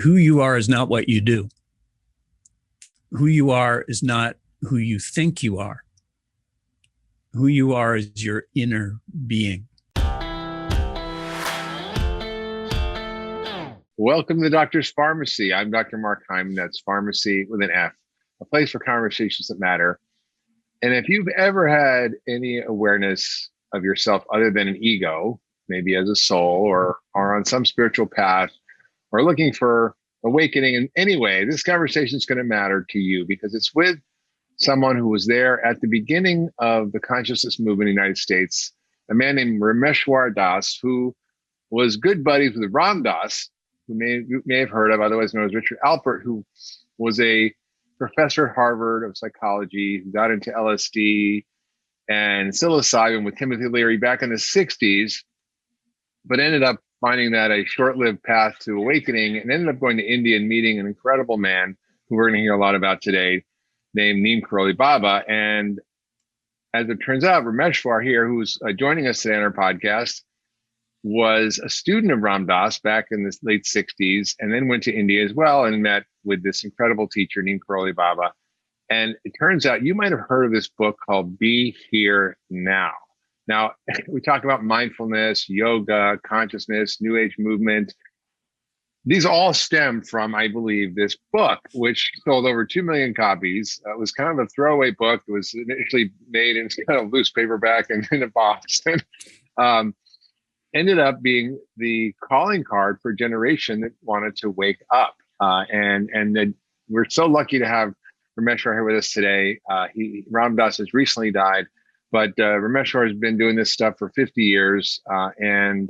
who you are is not what you do. Who you are is not who you think you are. Who you are is your inner being. Welcome to the Doctor's Pharmacy. I'm Dr. Mark Hyman. That's Pharmacy with an F, a place for conversations that matter. And if you've ever had any awareness of yourself other than an ego, maybe as a soul or on some spiritual path, or looking for awakening in any way, this conversation is going to matter to you because it's with someone who was there at the beginning of the consciousness movement in the United States, a man named Rameshwar Das, who was good buddies with Ram Dass, who you may have heard of, otherwise known as Richard Alpert, who was a professor at Harvard of psychology, who got into LSD and psilocybin with Timothy Leary back in the 60s, but ended up finding that a short-lived path to awakening and ended up going to India and meeting an incredible man who we're going to hear a lot about today, named Neem Karoli Baba. And as it turns out, Rameshwar here, who's joining us today on our podcast, was a student of Ram Dass back in the late 60s, and then went to India as well and met with this incredible teacher, Neem Karoli Baba. And it turns out you might have heard of this book called Be Here Now. Now, we talk about mindfulness, yoga, consciousness, New Age movement. These all stem from, I believe, this book, which sold over 2 million copies. It was kind of a throwaway book. It was initially made in kind of loose paperback and in a box. Ended up being the calling card for a generation that wanted to wake up. We're so lucky to have Rameshwar here with us today. Ram Dass has recently died, but Rameshwar has been doing this stuff for 50 years and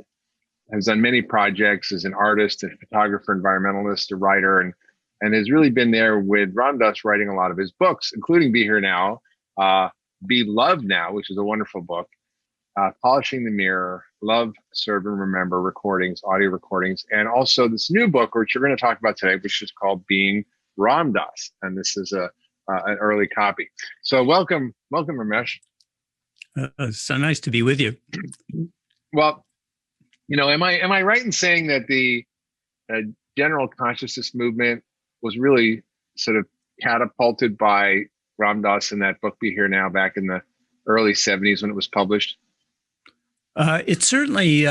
has done many projects as an artist, a photographer, environmentalist, a writer, and has really been there with Ram Dass writing a lot of his books, including Be Here Now, Be Loved Now, which is a wonderful book, Polishing the Mirror, Love, Serve, and Remember recordings, audio recordings, and also this new book, which you're going to talk about today, which is called Being Ram Dass, and this is an early copy. So welcome, Ramesh. So nice to be with you. Well, am I right in saying that the general consciousness movement was really sort of catapulted by Ram Dass in that book Be Here Now back in the early 70s when it was published? It certainly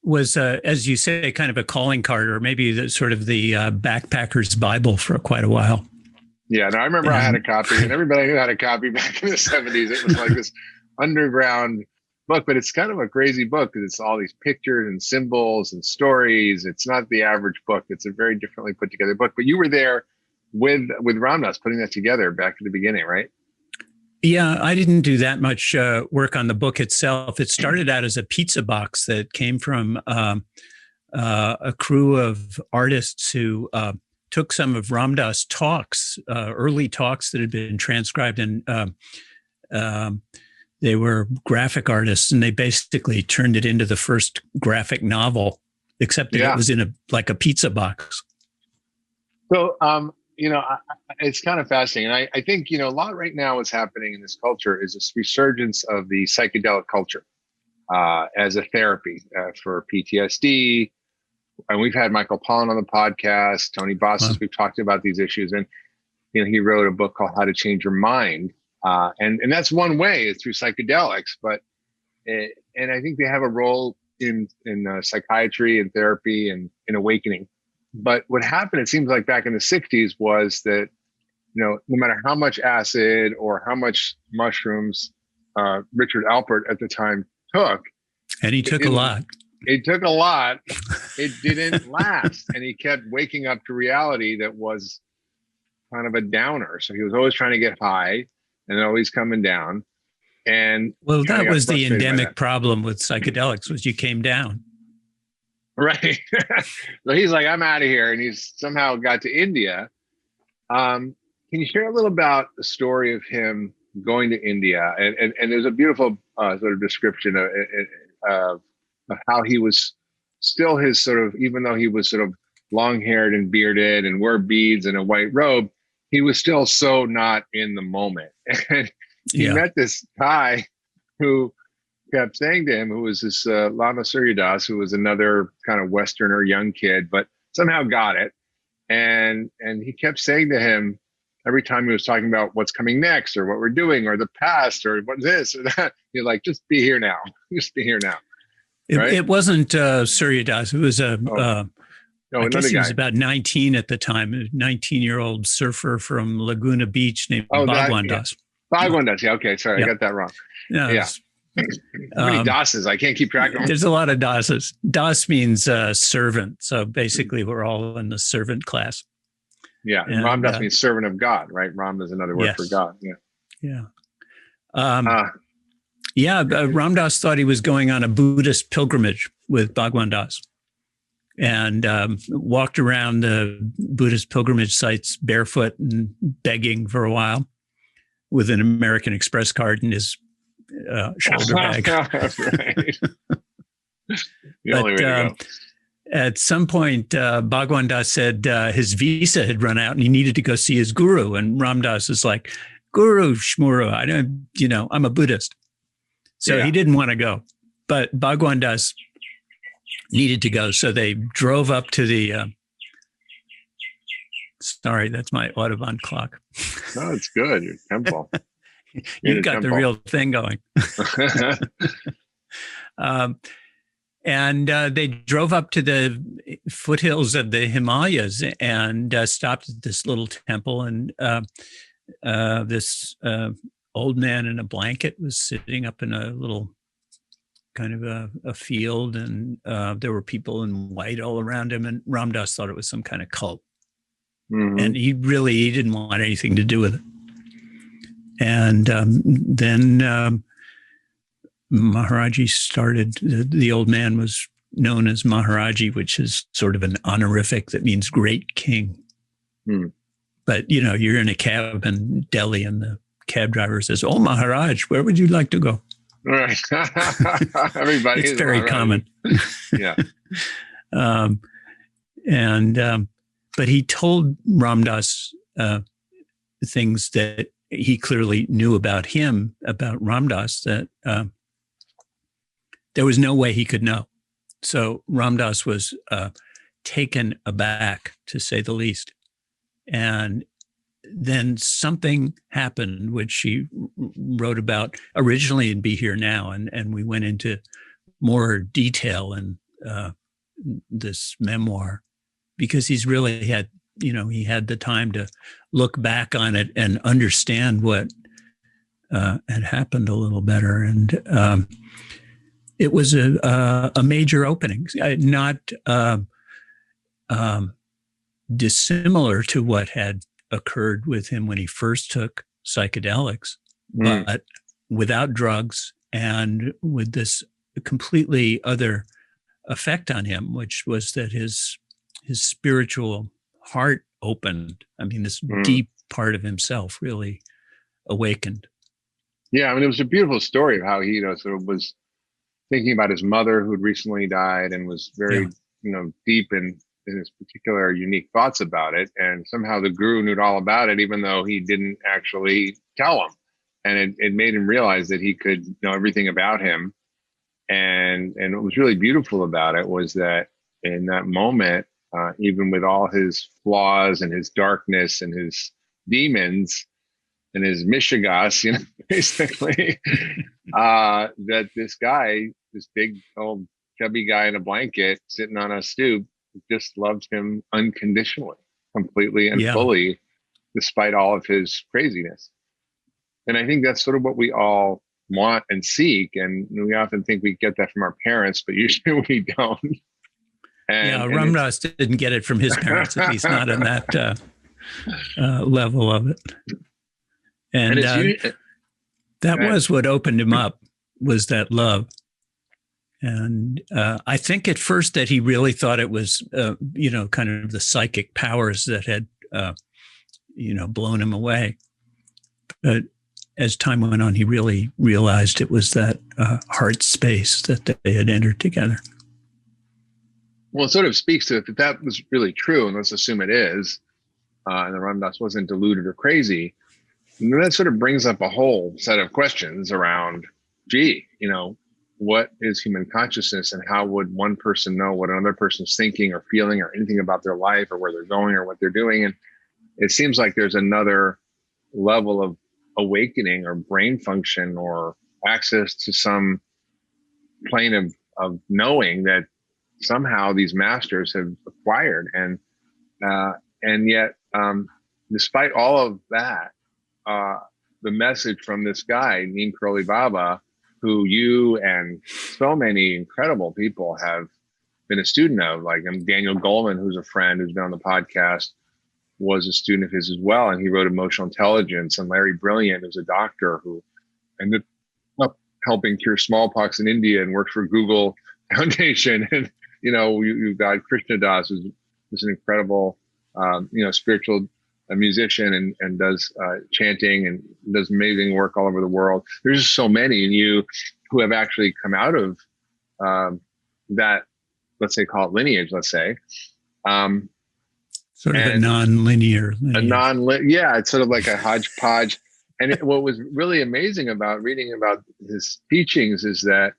was, as you say, kind of a calling card, or maybe the sort of the backpacker's Bible for quite a while. Yeah, no, I remember I had a copy, and everybody knew had a copy back in the 70s. It was like this underground book, but it's kind of a crazy book because it's all these pictures and symbols and stories. It's not the average book. It's a very differently put together book. But you were there with Ram Dass putting that together back at the beginning, right? Yeah, I didn't do that much work on the book itself. It started out as a pizza box that came from a crew of artists who took some of Ram Dass' talks, early talks that had been transcribed, and they were graphic artists, and they basically turned it into the first graphic novel, except that it was in a pizza box. So, it's kind of fascinating. And I think, a lot right now what's happening in this culture is this resurgence of the psychedelic culture as a therapy for PTSD. And we've had Michael Pollan on the podcast, Tony Bossis, we've talked about these issues. And, he wrote a book called How to Change Your Mind. And that's one way is through psychedelics. And I think they have a role in psychiatry and therapy and in awakening. But what happened, it seems like back in the 60s, was that, no matter how much acid or how much mushrooms Richard Alpert at the time took. And he took a lot. It took a lot. It didn't last. And he kept waking up to reality that was kind of a downer. So he was always trying to get high and always coming down. And well, that was the endemic problem with psychedelics, was you came down. Right. So he's like, I'm out of here. And he's somehow got to India. Can you share a little about the story of him going to India? And there's a beautiful sort of description of how he was still his sort of, even though he was sort of long haired and bearded and wore beads and a white robe, he was still so not in the moment. And he met this guy who kept saying to him, who was this Lama Surya Das, who was another kind of Westerner young kid, but somehow got it. And he kept saying to him, every time he was talking about what's coming next or what we're doing or the past or what this or that, you're like, just be here now. Just be here now. Right? It wasn't Surya Das. It was I guess he was about 19 at the time, a 19-year-old surfer from Laguna Beach named Bhagwan Das. Bhagwan Das. Yeah. Okay. Sorry. I got that wrong. No, yeah. How many Das's? I can't keep track of them. There's a lot of Das's. Das means servant. So basically we're all in the servant class. Yeah. And Ram Dass means servant of God, right? Ram is another word for God. Yeah. Yeah. Ram Dass thought he was going on a Buddhist pilgrimage with Bhagwan Das, and walked around the Buddhist pilgrimage sites barefoot and begging for a while with an American Express card in his shoulder bag. Right. The only way to go. At some point, Bhagwan Das said his visa had run out and he needed to go see his guru. And Ram Dass is like, Guru Shmuru, I'm a Buddhist. So he didn't want to go. But Bhagwan Das needed to go. So they drove up to the, sorry, that's my Audubon clock. No, it's good. Your temple. You've got the real thing going. And they drove up to the foothills of the Himalayas and stopped at this little temple. And this old man in a blanket was sitting up in a little kind of a field. And there were people in white all around him. And Ram Dass thought it was some kind of cult. Mm-hmm. And he didn't want anything to do with it. And then Maharaji started, the old man was known as Maharaji, which is sort of an honorific that means great king. Mm. But, you're in a cab in Delhi and the cab driver says, "Oh, Maharaj, where would you like to go?" Right. Everybody. It's very common. Yeah. But he told Ram Dass things that he clearly knew about him, about Ram Dass, that there was no way he could know. So Ram Dass was taken aback, to say the least. And then something happened, which he wrote about originally in Be Here Now. And we went into more detail in this memoir, because he's really had, he had the time to look back on it and understand what had happened a little better. And it was a major opening, not dissimilar to what had occurred with him when he first took psychedelics, but without drugs and with this completely other effect on him, which was that his spiritual heart opened. I mean, this deep part of himself really awakened. Yeah, I mean, it was a beautiful story of how he, sort of was thinking about his mother who'd recently died and was very, deep in his particular unique thoughts about it. And somehow the guru knew all about it, even though he didn't actually tell him. And it made him realize that he could know everything about him. And what was really beautiful about it was that in that moment, even with all his flaws and his darkness and his demons and his mishigas, basically, that this guy, this big old chubby guy in a blanket sitting on a stoop, just loved him unconditionally, completely and fully, despite all of his craziness. And I think that's sort of what we all want and seek. And we often think we get that from our parents, but usually we don't. Ram Dass didn't get it from his parents, at least not on that level of it. And that was what opened him up, was that love. And I think at first that he really thought it was, kind of the psychic powers that had, blown him away. But as time went on, he really realized it was that heart space that they had entered together. Well, it sort of speaks to if that was really true, and let's assume it is, and the Ram Dass wasn't deluded or crazy, and that sort of brings up a whole set of questions around, what is human consciousness and how would one person know what another person's thinking or feeling or anything about their life or where they're going or what they're doing. And it seems like there's another level of awakening or brain function or access to some plane of knowing that somehow these masters have acquired. And yet, despite all of that, the message from this guy, Neem Karoli Baba, who you and so many incredible people have been a student of, like Daniel Goleman, who's a friend who's been on the podcast, was a student of his as well. And he wrote Emotional Intelligence. And Larry Brilliant is a doctor who ended up helping cure smallpox in India and works for Google Foundation. And, you've got Krishna Das, who's an incredible, spiritual musician and does chanting and does amazing work all over the world. There's just so many, and you who have actually come out of that, let's say, call it lineage, let's say. Sort of a non-linear. Yeah, it's sort of like a hodgepodge. And what was really amazing about reading about his teachings is that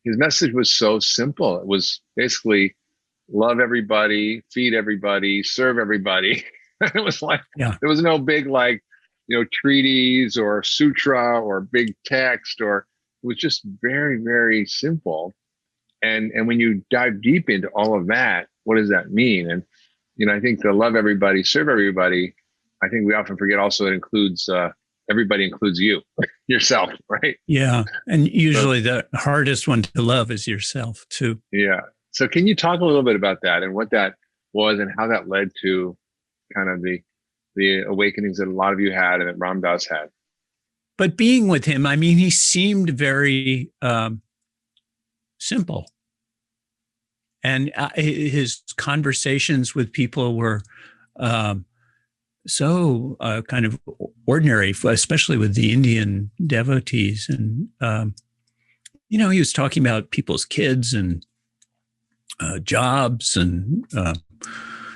his message was so simple. It was basically love everybody, feed everybody, serve everybody. It was like, there was no big treatise or sutra or big text, or it was just very, very simple. And when you dive deep into all of that, what does that mean? And, I think the love everybody, serve everybody, I think we often forget also it includes, everybody includes you, yourself, right? Yeah. And usually the hardest one to love is yourself too. Yeah. So can you talk a little bit about that and what that was and how that led to kind of the awakenings that a lot of you had and that Ram Dass had? But being with him, I mean, he seemed very simple. And his conversations with people were so kind of ordinary, especially with the Indian devotees. And, he was talking about people's kids and jobs and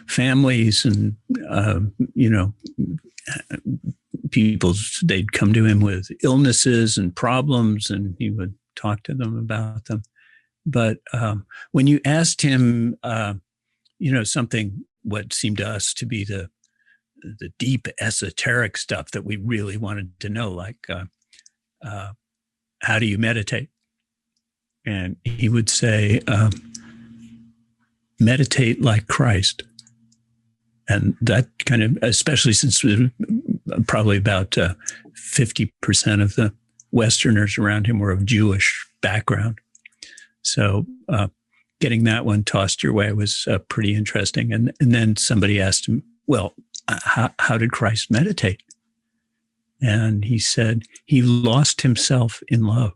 families and, they'd come to him with illnesses and problems, and he would talk to them about them. But when you asked him, something, what seemed to us to be the deep esoteric stuff that we really wanted to know, like, how do you meditate? And he would say, meditate like Christ. And that kind of, especially since probably about 50% of the Westerners around him were of Jewish background. So getting that one tossed your way was pretty interesting. And then somebody asked him, well, how did Christ meditate? And he said, he lost himself in love.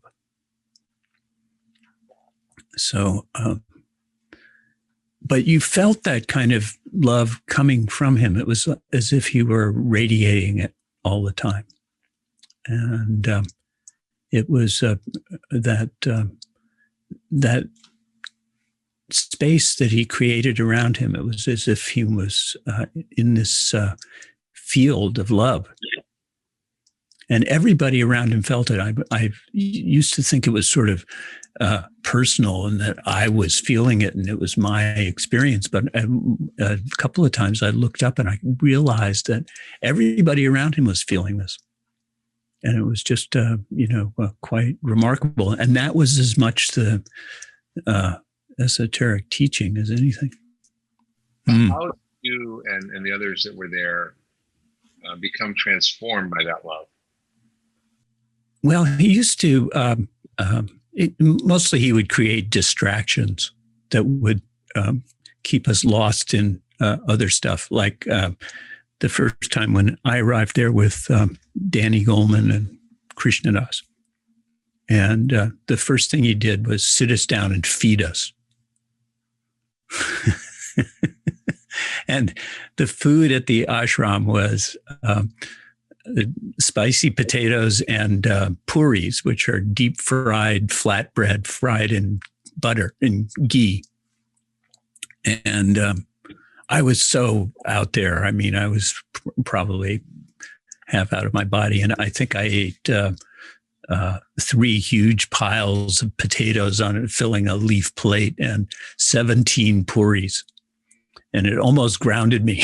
So, but you felt that kind of love coming from him. It was as if he were radiating it all the time. And it was that space that he created around him. It was as if he was in this field of love. And everybody around him felt it. I used to think it was sort of personal and that I was feeling it and it was my experience. But a couple of times I looked up and I realized that everybody around him was feeling this. And it was just, quite remarkable. And that was as much the esoteric teaching as anything. How did you and the others that were there become transformed by that love? Well, he used to, mostly he would create distractions that would keep us lost in other stuff. Like the first time when I arrived there with Danny Goleman and Krishna Das. And the first thing he did was sit us down and feed us. And the food at the ashram was spicy potatoes and puris, which are deep fried flatbread fried in butter and ghee. And I was so out there. I mean, I was probably half out of my body. And I think I ate 3 huge piles of potatoes on it, filling a leaf plate, and 17 puris. And it almost grounded me.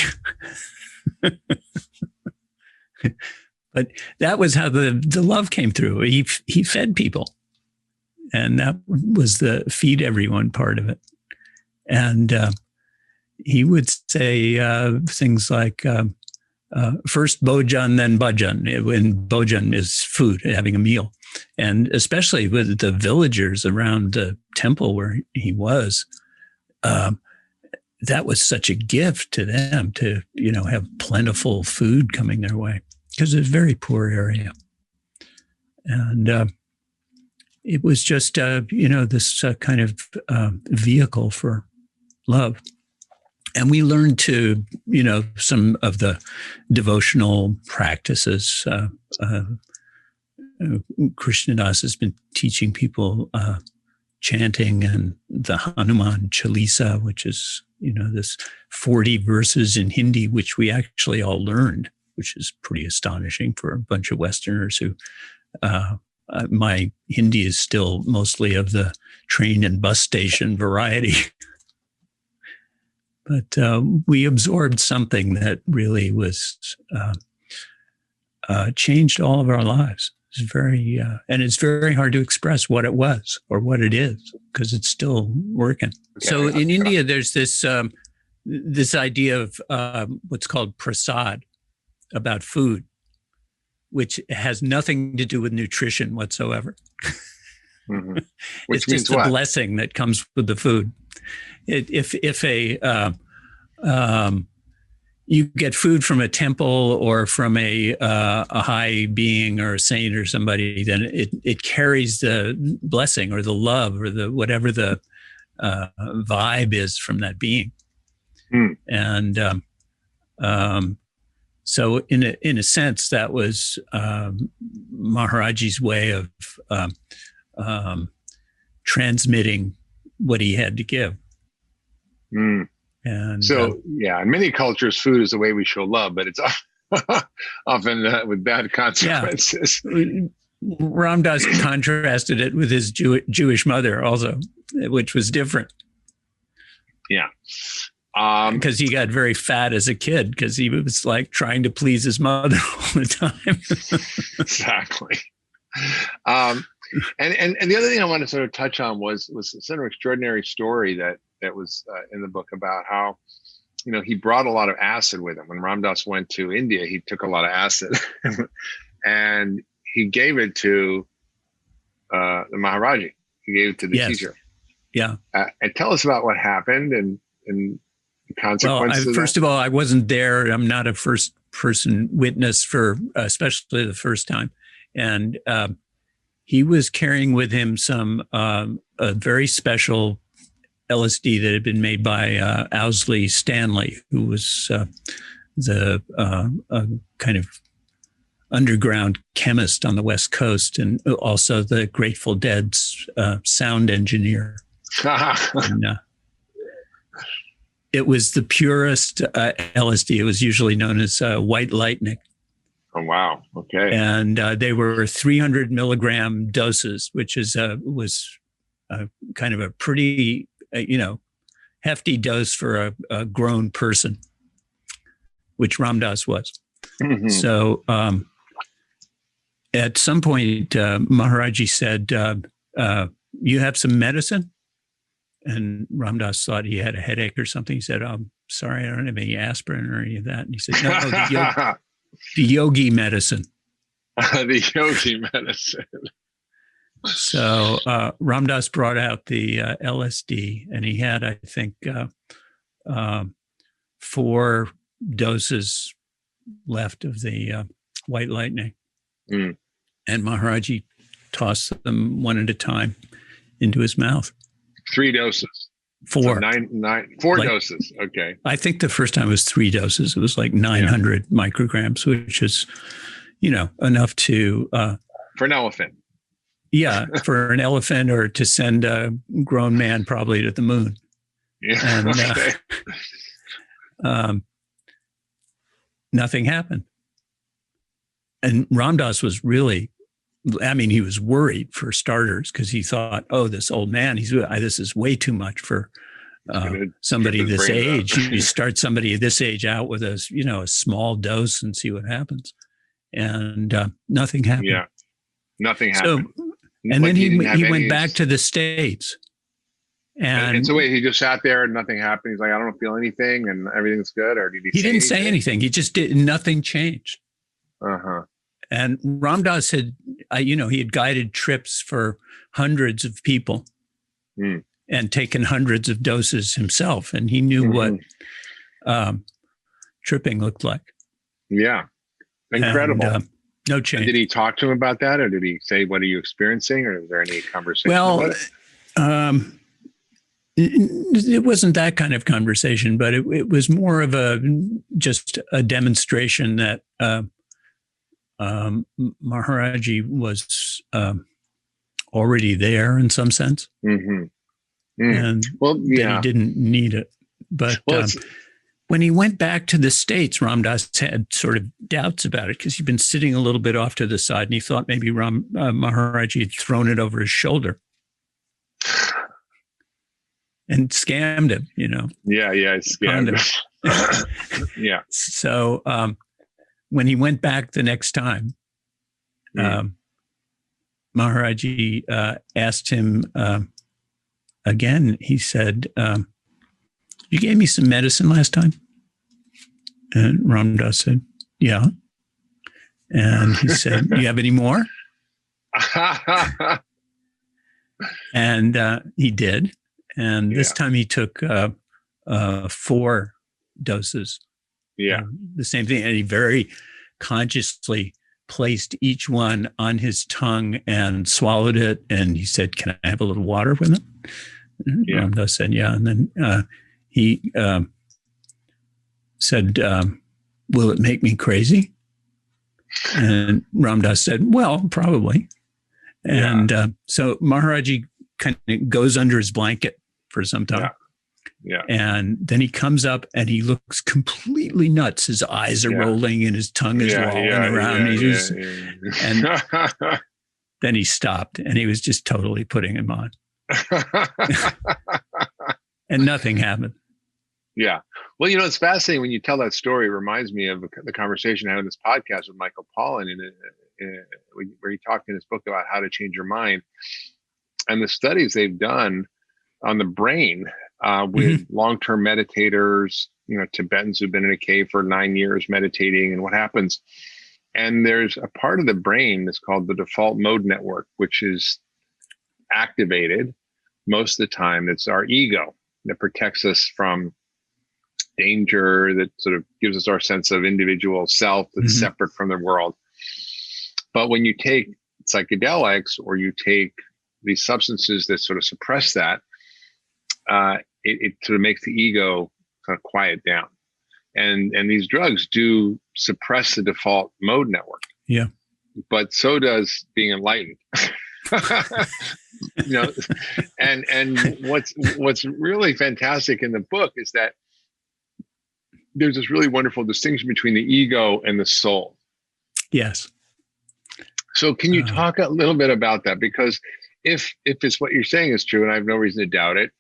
But that was how the love came through. He fed people. And that was the feed everyone part of it. And he would say things like, first bojan, then bhajan, when bojan is food, having a meal. And especially with the villagers around the temple where he was, that was such a gift to them to, have plentiful food coming their way, because it's a very poor area. And it was just, this kind of vehicle for love. And we learned to, some of the devotional practices. Krishnadas has been teaching people chanting and the Hanuman Chalisa, which is, this 40 verses in Hindi, which we actually all learned, which is pretty astonishing for a bunch of Westerners who, my Hindi is still mostly of the train and bus station variety. But we absorbed something that really was changed all of our lives. It's very, and it's very hard to express what it was or what it is, because it's still working. Okay. So in India, there's this this idea of what's called prasad, about food, which has nothing to do with nutrition whatsoever. Mm-hmm. It's just the blessing that comes with the food. If you get food from a temple or from a high being or a saint or somebody, then it carries the blessing or the love or the whatever the vibe is from that being. Mm. And so in a sense, that was Maharaji's way of transmitting what he had to give. Mm. And so, in many cultures, food is the way we show love, but it's often with bad consequences. Yeah. Ram Dass contrasted it with his Jewish mother also, which was different. Yeah. Because he got very fat as a kid because he was like trying to please his mother all the time. Exactly. And the other thing I wanted to sort of touch on was sort of an extraordinary story that was in the book about how, he brought a lot of acid with him. When Ram Dass went to India, he took a lot of acid and he gave it to the Maharaji. He gave it to the teacher. Yeah. And tell us about what happened and the consequences. Well, first of all, I wasn't there. I'm not a first person witness for especially the first time. And he was carrying with him some a very special LSD that had been made by Owsley Stanley, who was the kind of underground chemist on the West Coast, and also the Grateful Dead's sound engineer. And, it was the purest LSD. It was usually known as white lightning. Oh, wow. Okay. And they were 300 milligram doses, which was kind of a pretty, hefty dose for a grown person, which Ram Dass was. Mm-hmm. So at some point, Maharaji said, you have some medicine? And Ram Dass thought he had a headache or something. He said, I'm sorry, I don't have any aspirin or any of that. And he said, no, the yogi medicine. The yogi medicine. So Ram Dass brought out the LSD, and he had, I think, 4 doses left of the white lightning. Mm. And Maharaji tossed them one at a time into his mouth. 3 doses. 4. So 4 doses. Okay. I think the first time was 3 doses. It was like 900 micrograms, which is, enough to... for an elephant. Yeah, for an elephant, or to send a grown man probably to the moon. Yeah. And okay. Nothing happened. And Ram Dass was really I mean, he was worried for starters because he thought, oh, this old man, this is way too much for somebody this age. You start somebody this age out with a small dose and see what happens. And nothing happened. Yeah, nothing happened. So, and then he went back to the States. And so wait, he just sat there and nothing happened. He's like, I don't feel anything and everything's good. Or did he didn't say anything. He just nothing changed. Uh-huh. And Ram Dass had, he had guided trips for hundreds of people and taken hundreds of doses himself. And he knew what tripping looked like. Yeah. Incredible. And, no change. And did he talk to him about that? Or did he say, what are you experiencing? Or is there any conversation? Well, it wasn't that kind of conversation, but it was more of just a demonstration that Maharaji was already there in some sense. And that he didn't need it. But when he went back to the States, Ram Dass had sort of doubts about it because he'd been sitting a little bit off to the side and he thought maybe Maharaji had thrown it over his shoulder and scammed him, Yeah, scammed him. Yeah. So when he went back the next time, Maharaji asked him again. He said, you gave me some medicine last time? And Ram Dass said, yeah. And he said, do you have any more? And he did. And this time he took 4 doses. Yeah. The same thing. And he very consciously placed each one on his tongue and swallowed it. And he said, can I have a little water with it? Yeah. Ram Dass said, yeah. And then he said, will it make me crazy? And Ram Dass said, well, probably. And so Maharaji kind of goes under his blanket for some time. Yeah. And then he comes up and he looks completely nuts. His eyes are rolling and his tongue is lolling around. And then he stopped and he was just totally putting him on. And nothing happened. Yeah. Well, it's fascinating when you tell that story. It reminds me of the conversation I had on this podcast with Michael Pollan where he talked in his book about how to change your mind and the studies they've done on the brain with long-term meditators, Tibetans who've been in a cave for 9 years meditating and what happens. And there's a part of the brain that's called the default mode network, which is activated most of the time. It's our ego that protects us from danger, that sort of gives us our sense of individual self that's separate from the world. But when you take psychedelics or you take these substances that sort of suppress that, it sort of makes the ego kind of quiet down. And these drugs do suppress the default mode network. Yeah. But so does being enlightened. And what's really fantastic in the book is that there's this really wonderful distinction between the ego and the soul. Yes. So can you talk a little bit about that? Because if it's what you're saying is true, and I have no reason to doubt it,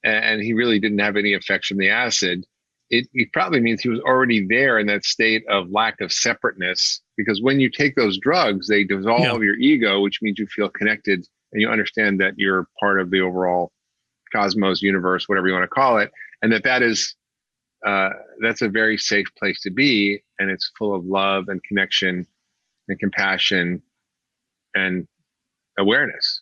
and he really didn't have any effects from the acid, it probably means he was already there in that state of lack of separateness. Because when you take those drugs, they dissolve your ego, which means you feel connected and you understand that you're part of the overall cosmos, universe, whatever you want to call it, and that is that's a very safe place to be, and it's full of love and connection and compassion and awareness.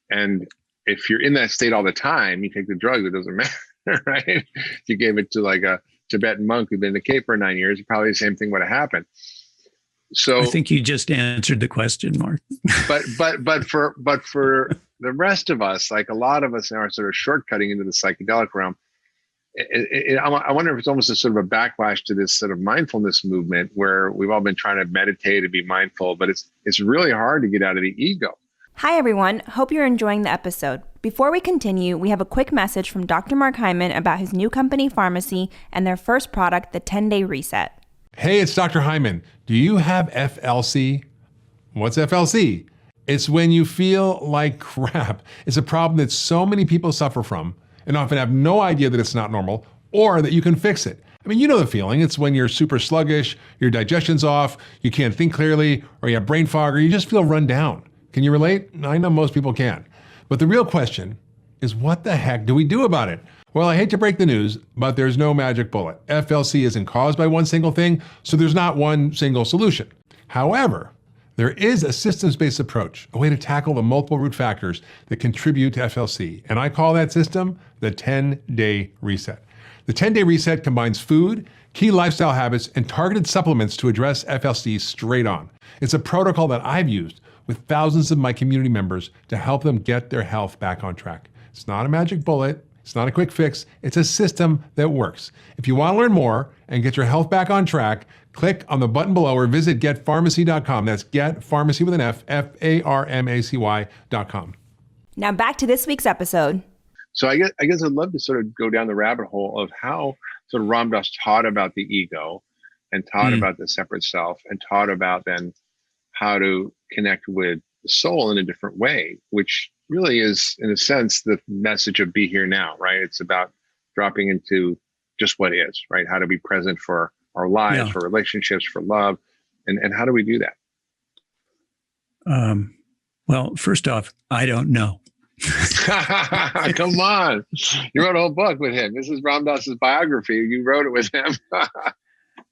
And if you're in that state all the time, you take the drug, it doesn't matter, right? If you gave it to like a Tibetan monk who'd been in the cave for 9 years, probably the same thing would have happened. So I think you just answered the question, Mark. but for the rest of us, like a lot of us are sort of shortcutting into the psychedelic realm. I wonder if it's almost a sort of a backlash to this sort of mindfulness movement where we've all been trying to meditate and be mindful, but it's really hard to get out of the ego. Hi, everyone. Hope you're enjoying the episode. Before we continue, we have a quick message from Dr. Mark Hyman about his new company, Farmacy, and their first product, the 10-Day Reset. Hey, it's Dr. Hyman. Do you have FLC? What's FLC? It's when you feel like crap. It's a problem that so many people suffer from and often have no idea that it's not normal or that you can fix it. I mean, you know the feeling. It's when you're super sluggish, your digestion's off, you can't think clearly, or you have brain fog, or you just feel run down. Can you relate? I know most people can. But the real question is, what the heck do we do about it? Well, I hate to break the news, but there's no magic bullet. FLC isn't caused by one single thing, so there's not one single solution. However, there is a systems-based approach, a way to tackle the multiple root factors that contribute to FLC, and I call that system the 10-day reset. The 10-day reset combines food, key lifestyle habits, and targeted supplements to address FLC straight on. It's a protocol that I've used with thousands of my community members to help them get their health back on track. It's not a magic bullet. It's not a quick fix. It's a system that works. If you want to learn more and get your health back on track, click on the button below or visit getfarmacy.com. That's getfarmacy with an F, Farmacy.com. Now back to this week's episode. So I guess I'd love to sort of go down the rabbit hole of how sort of Ram Dass taught about the ego and taught about the separate self and taught about then how to connect with the soul in a different way, which really is, in a sense, the message of Be Here Now, right? It's about dropping into just what is, right? How to be present for our lives, for relationships, for love. And how do we do that? Well, first off, I don't know. Come on. You wrote a whole book with him. This is Ram Dass's biography. You wrote it with him.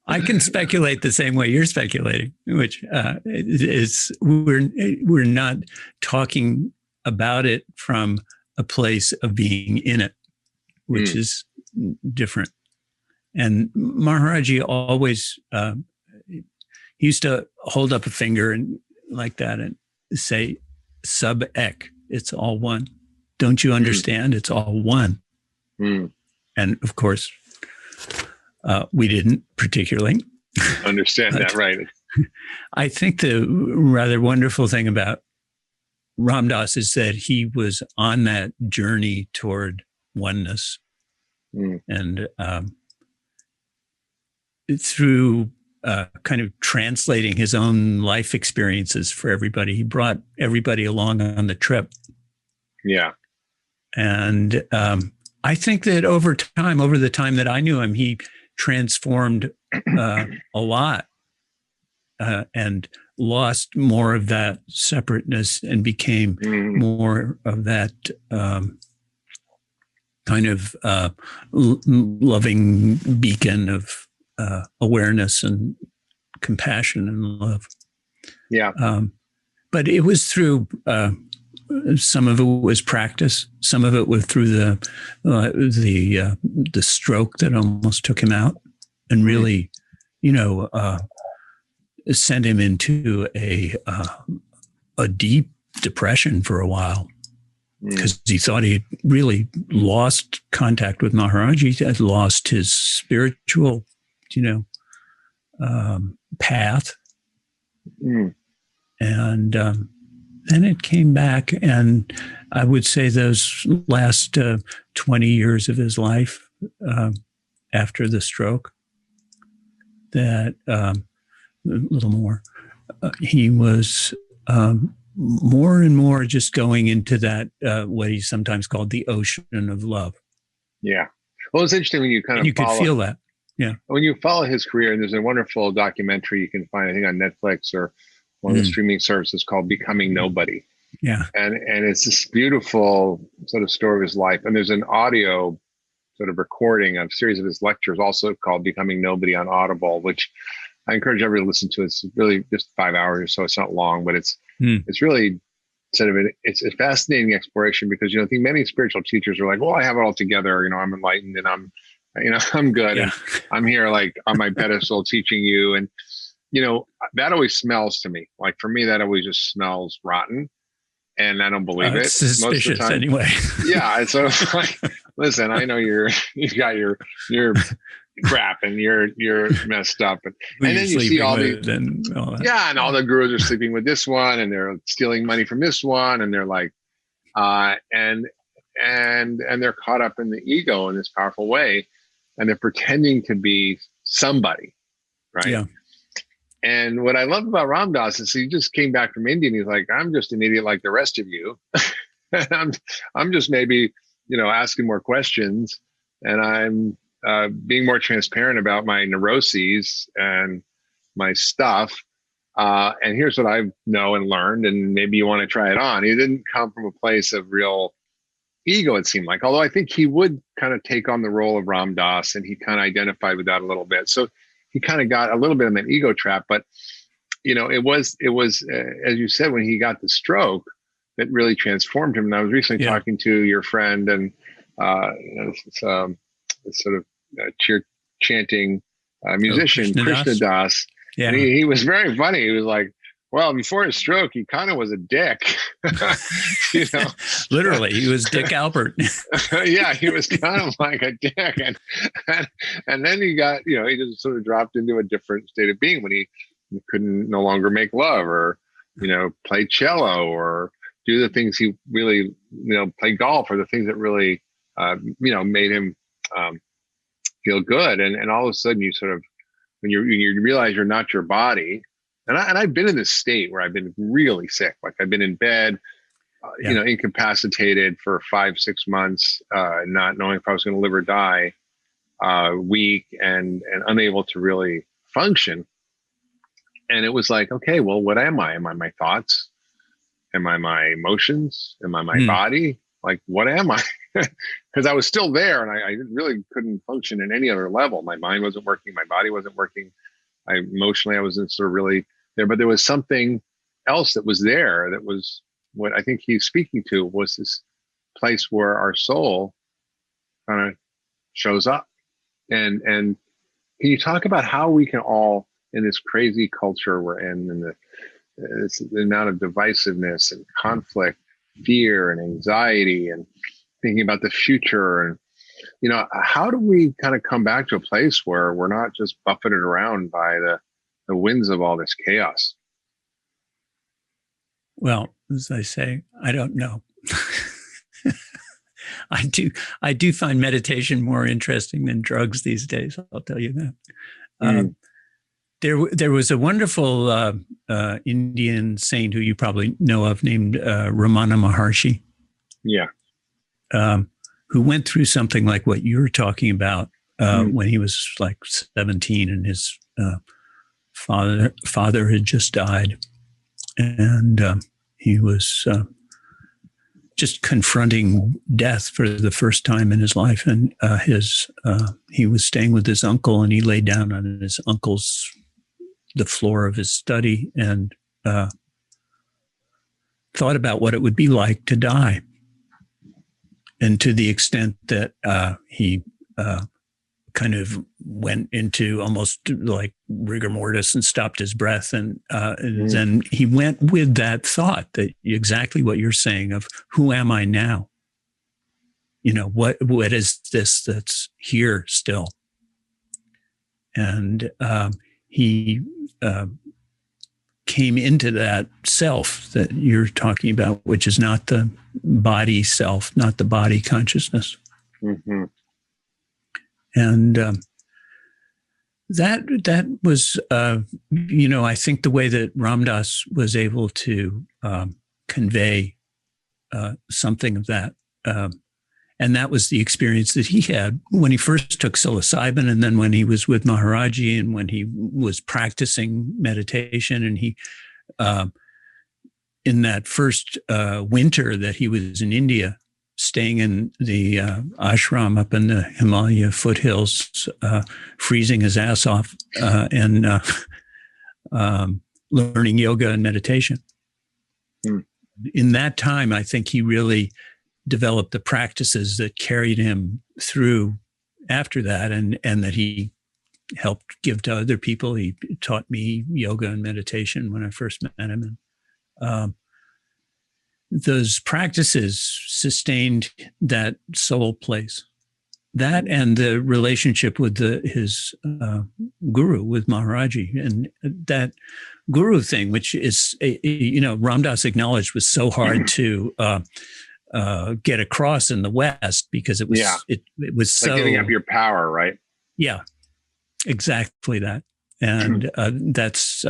I can speculate the same way you're speculating, which is we're not talking about it from a place of being in it, which is different. And Maharaji always he used to hold up a finger and like that and say, "Sub ek." It's all one. Don't you understand? It's all one. And of course, we didn't particularly understand that, right? I think the rather wonderful thing about Ram Dass is that he was on that journey toward oneness. And through kind of translating his own life experiences for everybody, he brought everybody along on the trip. Yeah. And I think that over the time that I knew him, he transformed a lot and lost more of that separateness and became more of that kind of loving beacon of awareness and compassion and love. Yeah. But it was through some of it was practice. Some of it was through the stroke that almost took him out, and really, sent him into a deep depression for a while because he thought he really lost contact with Maharaj. He had lost his spiritual, path, and then it came back, and I would say those last 20 years of his life after the stroke, that a little more, he was more and more just going into that, what he sometimes called the ocean of love. Yeah. Well, it's interesting when you kind of you could feel that. Yeah. When you follow his career, and there's a wonderful documentary you can find, I think on Netflix or one of the streaming services called Becoming Nobody. Yeah. And it's this beautiful sort of story of his life. And there's an audio sort of recording of a series of his lectures also called Becoming Nobody on Audible, which I encourage everyone to listen to. It's really just 5 hours or so. It's not long, but it's really sort of it's a fascinating exploration because, I think many spiritual teachers are like, well, I have it all together. I'm enlightened and I'm good. Yeah. And I'm here like on my pedestal teaching you. And, that always smells to me. Like for me, that always just smells rotten. And I don't believe it. It's suspicious most of the time. Anyway. Yeah. So like, listen, I know you've got your crap and you're messed up. And then you see all and all the gurus are sleeping with this one and they're stealing money from this one. And they're like, and they're caught up in the ego in this powerful way. And they're pretending to be somebody. Right. Yeah. And what I love about Ram Dass is he just came back from India and he's like, I'm just an idiot like the rest of you. I'm just maybe, asking more questions, and I'm being more transparent about my neuroses and my stuff. And here's what I know and learned, and maybe you want to try it on. He didn't come from a place of real ego, it seemed like, although I think he would kind of take on the role of Ram Dass, and he kind of identified with that a little bit. So he kind of got a little bit of an ego trap, but it was as you said, when he got the stroke, that really transformed him. And I was recently talking to your friend, and this sort of cheer chanting musician, Krishna Das. Yeah. And he was very funny. He was like, well, before his stroke, he kind of was a dick. Literally, he was Dick Albert. Yeah, he was kind of like a dick. And then he got, he just sort of dropped into a different state of being when he couldn't no longer make love or, play cello or do the things he really, play golf, or the things that really, made him feel good. And all of a sudden you sort of, when you realize you're not your body. And I've been in this state where I've been really sick. Like I've been in bed, incapacitated for 5-6 months, not knowing if I was going to live or die, weak and unable to really function. And it was like, okay, well, what am I? Am I my thoughts? Am I my emotions? Am I my body? Like, what am I? Because I was still there, and I really couldn't function in any other level. My mind wasn't working. My body wasn't working. Emotionally, I wasn't sort of really there. But there was something else that was there. That was what I think he's speaking to, was this place where our soul kind of shows up. And can you talk about how we can all, in this crazy culture we're in, and the amount of divisiveness and conflict, fear and anxiety, and thinking about the future, and how do we kind of come back to a place where we're not just buffeted around by the winds of all this chaos? Well, as I say, I don't know. I do find meditation more interesting than drugs these days. I'll tell you that. There was a wonderful Indian saint who you probably know of named Ramana Maharshi. Yeah. Who went through something like what you were talking about when he was like 17, and his father had just died, and he was just confronting death for the first time in his life. And he was staying with his uncle, and he lay down on the floor of his study, and thought about what it would be like to die. And to the extent that he kind of went into almost like rigor mortis and stopped his breath. And then he went with that thought, that exactly what you're saying of, who am I now? What is this that's here still? And he came into that self that you're talking about, which is not the body self, not the body consciousness. Mm-hmm. And that was, I think the way that Ram Dass was able to convey something of that. And that was the experience that he had when he first took psilocybin, and then when he was with Maharaji, and when he was practicing meditation. And he, in that first winter that he was in India, staying in the ashram up in the Himalaya foothills, freezing his ass off, and learning yoga and meditation. In that time, I think he really developed the practices that carried him through after that, and that he helped give to other people. He taught me yoga and meditation when I first met him. And those practices sustained that soul place. That and the relationship with his guru, with Maharaji, and that guru thing, which is, Ram Dass acknowledged was so hard to get across in the West, because it was it was like so giving up your power, right? Yeah, exactly that. And that's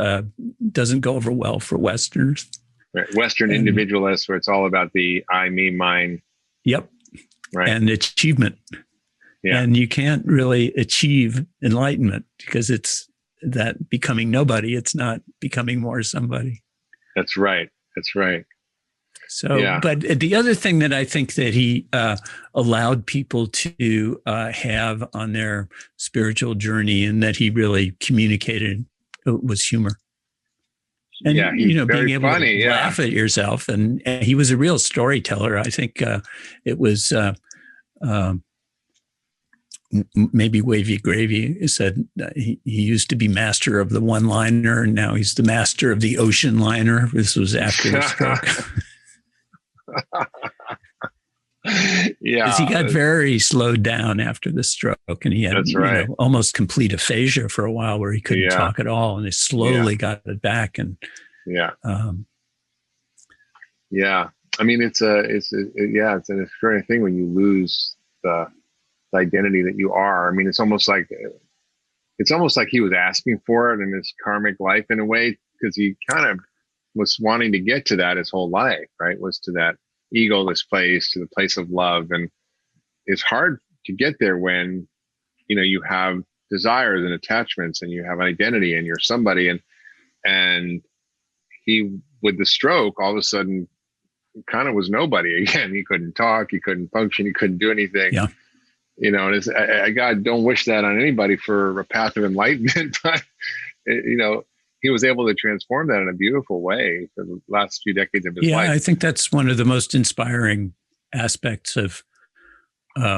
doesn't go over well for Westerners. Right. Western individualists, where it's all about the I, me, mine. Yep. Right. And achievement. Yeah. And you can't really achieve enlightenment because it's that becoming nobody. It's not becoming more somebody. That's right. That's right. So, but the other thing that I think that he allowed people to have on their spiritual journey, and that he really communicated, was humor. And, being able to laugh at yourself. And he was a real storyteller. I think it was maybe Wavy Gravy said he used to be master of the one-liner, and now he's the master of the ocean liner. This was after the stroke. Because he got very slowed down after the stroke, and he had almost complete aphasia for a while, where he couldn't talk at all, and he slowly got it back. And I mean, it's an extraordinary thing when you lose the identity that you are. I mean, it's almost like he was asking for it in his karmic life in a way, because he kind of was wanting to get to that his whole life, right? Was to that egoless place, to the place of love. And it's hard to get there when, you have desires and attachments, and you have an identity, and you're somebody. And he, with the stroke, all of a sudden kind of was nobody again. He couldn't talk, he couldn't function, he couldn't do anything. Yeah. And God don't wish that on anybody for a path of enlightenment, but he was able to transform that in a beautiful way for the last few decades of his life. Yeah, I think that's one of the most inspiring aspects of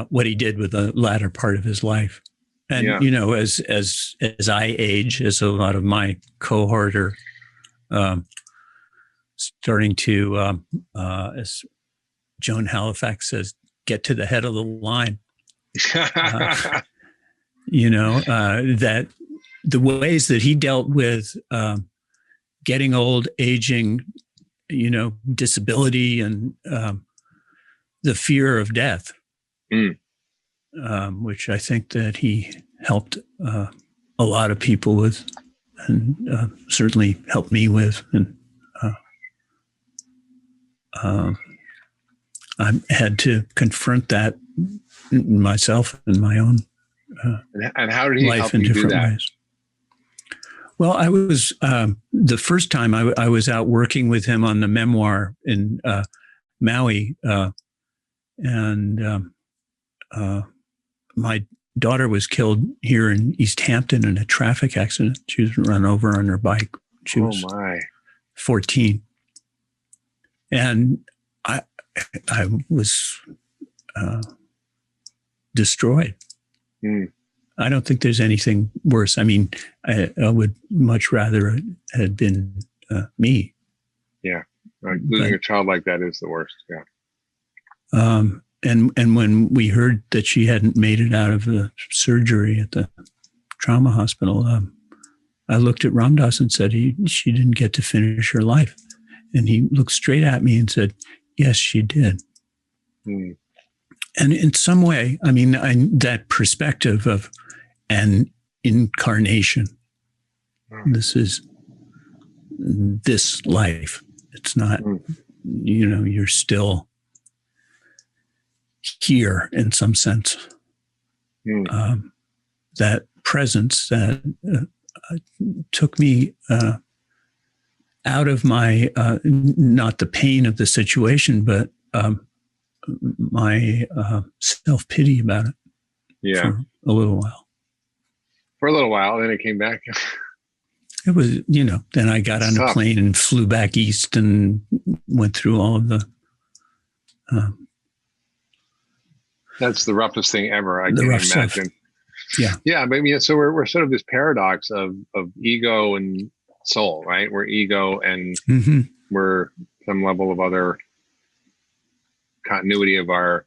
what he did with the latter part of his life. And, as I age, as a lot of my cohort are starting to, as Joan Halifax says, get to the head of the line. That the ways that he dealt with getting old, aging, disability, and the fear of death, which I think that he helped a lot of people with, and certainly helped me with. And I had to confront that myself in my own and how did he help you do that? Ways. Well, I was the first time I was out working with him on the memoir in Maui, and my daughter was killed here in East Hampton in a traffic accident. She was run over on her bike. She was 14, and I was destroyed. I don't think there's anything worse. I mean, I would much rather it had been me. Yeah. Losing a child like that is the worst. Yeah. And when we heard that she hadn't made it out of the surgery at the trauma hospital, I looked at Ramdas and said, she didn't get to finish her life. And he looked straight at me and said, yes, she did. And in some way, I mean, that perspective of an incarnation, this is this life. It's not, you're still here in some sense. That presence that took me out of my, not the pain of the situation, but my self-pity about it for a little while. For a little while, then it came back. It was, then I got on a plane and flew back east and went through all of the... That's the roughest thing ever, I can imagine. Stuff. Yeah. Yeah, but so we're sort of this paradox of ego and soul, right? We're ego and we're some level of other continuity of our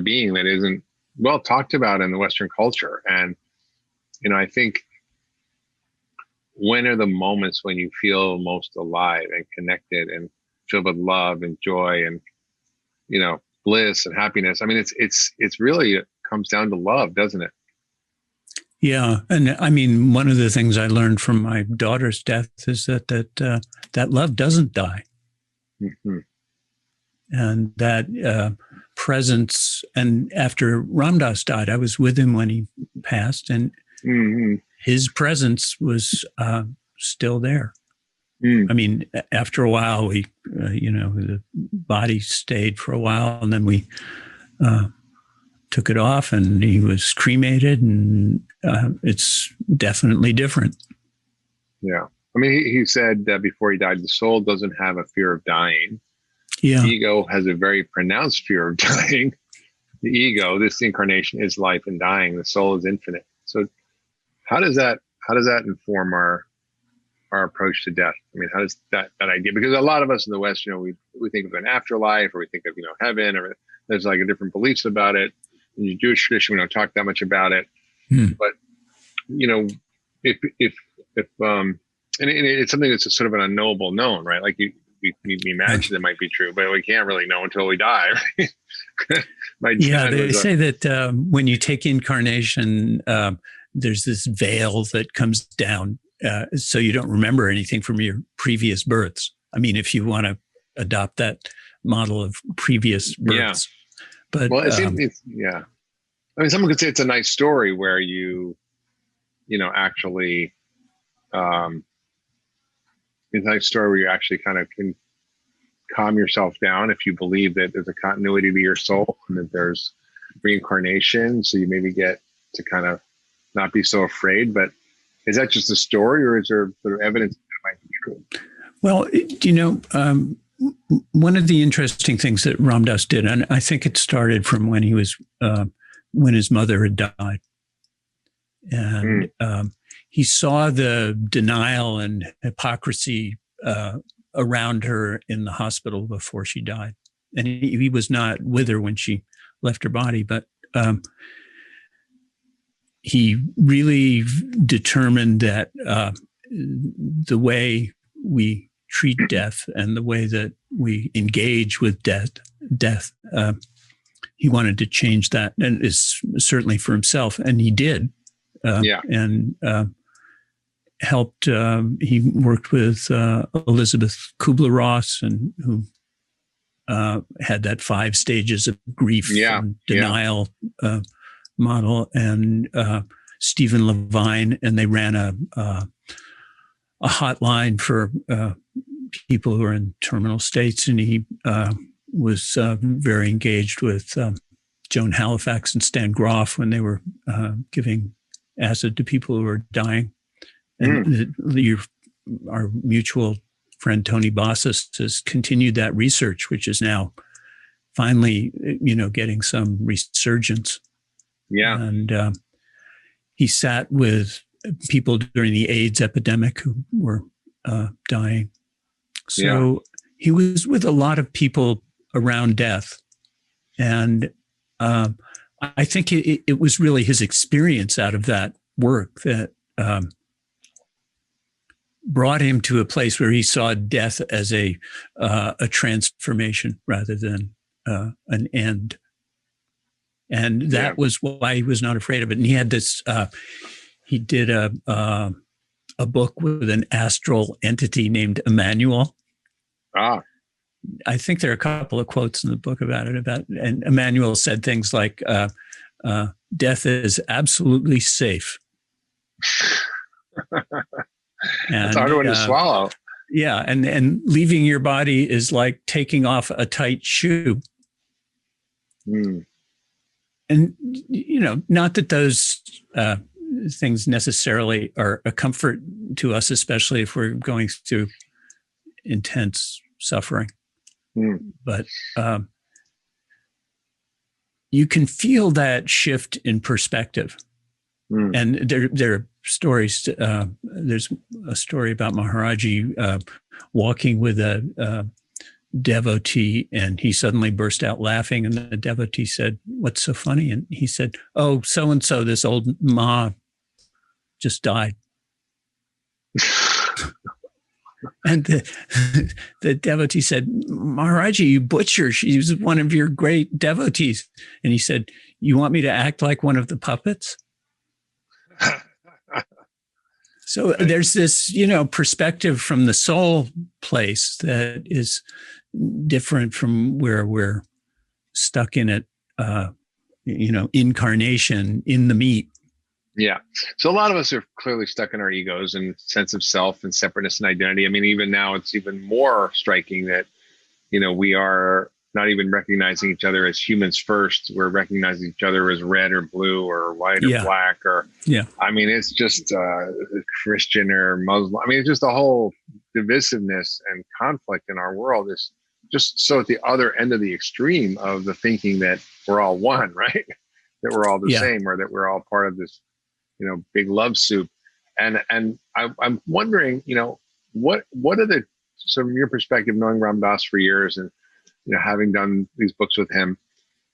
being that isn't well talked about in the Western culture. And I think, when are the moments when you feel most alive and connected and filled with love and joy and bliss and happiness? I mean, it's really, it comes down to love, doesn't it? Yeah, and I mean, one of the things I learned from my daughter's death is that love doesn't die, Mm-hmm. and that presence. And after Ramdas died, I was with him when he passed, and Mm-hmm. his presence was still there. Mm. I mean, after a while, the body stayed for a while, and then we took it off, and he was cremated, and it's definitely different. Yeah. I mean, he said that before he died, the soul doesn't have a fear of dying. Yeah. The ego has a very pronounced fear of dying. The ego, this incarnation, is life and dying. The soul is infinite. So how does that inform our approach to death? I mean, how does that idea, because a lot of us in the West, we think of an afterlife, or we think of, heaven, or there's like a different beliefs about it. In the Jewish tradition, we don't talk that much about it. But, if and it's something that's sort of an unknowable known, right? Like we imagine that might be true, but we can't really know until we die. Right? They say that when you take incarnation, there's this veil that comes down, so you don't remember anything from your previous births. I mean, if you want to adopt that model of previous births. But it's I mean, someone could say it's a nice story where actually, it's a nice story where you actually kind of can calm yourself down if you believe that there's a continuity to your soul and that there's reincarnation. So you maybe get to kind of not be so afraid. But is that just a story, or is there sort of evidence that might be true? Well, one of the interesting things that Ramdas did, and I think it started from when he was when his mother had died, and he saw the denial and hypocrisy around her in the hospital before she died, and he was not with her when she left her body, but he really determined that the way we treat death and the way that we engage with death, he wanted to change that, and is certainly for himself, and he did. And helped. He worked with Elizabeth Kubler-Ross, and who had that 5 stages of grief and denial model, and Stephen Levine, and they ran a hotline for people who are in terminal states, and he was very engaged with Joan Halifax and Stan Groff when they were giving acid to people who were dying. And our mutual friend Tony Bassas has continued that research, which is now finally, getting some resurgence. Yeah. And he sat with people during the AIDS epidemic who were dying. So he was with a lot of people around death. And I think it was really his experience out of that work that brought him to a place where he saw death as a transformation rather than an end. And that was why he was not afraid of it. And he had this, he did a book with an astral entity named Emmanuel. I think there are a couple of quotes in the book about it. And Emmanuel said things like, death is absolutely safe. That's a hard one to swallow. Yeah. And leaving your body is like taking off a tight shoe. And, not that those things necessarily are a comfort to us, especially if we're going through intense suffering. But you can feel that shift in perspective. And there are stories. There's a story about Maharaji walking with a devotee, and he suddenly burst out laughing. And the devotee said, "What's so funny?" And he said, "Oh, so-and-so, this old Ma just died." And the devotee said, "Maharaji, you butcher. She was one of your great devotees." And he said, "You want me to act like one of the puppets?" So there's this, perspective from the soul place that is different from where we're stuck in it, incarnation in the meat. Yeah. So a lot of us are clearly stuck in our egos and sense of self and separateness and identity. I mean, even now it's even more striking that, we are not even recognizing each other as humans first. We're recognizing each other as red or blue or white or black or, I mean, it's just Christian or Muslim. I mean, it's just the whole divisiveness and conflict in our world is just so at the other end of the extreme of the thinking that we're all one, right? That we're all the same, or that we're all part of this, big love soup. And I'm wondering, what are the, so from your perspective, knowing Ram Dass for years and, having done these books with him,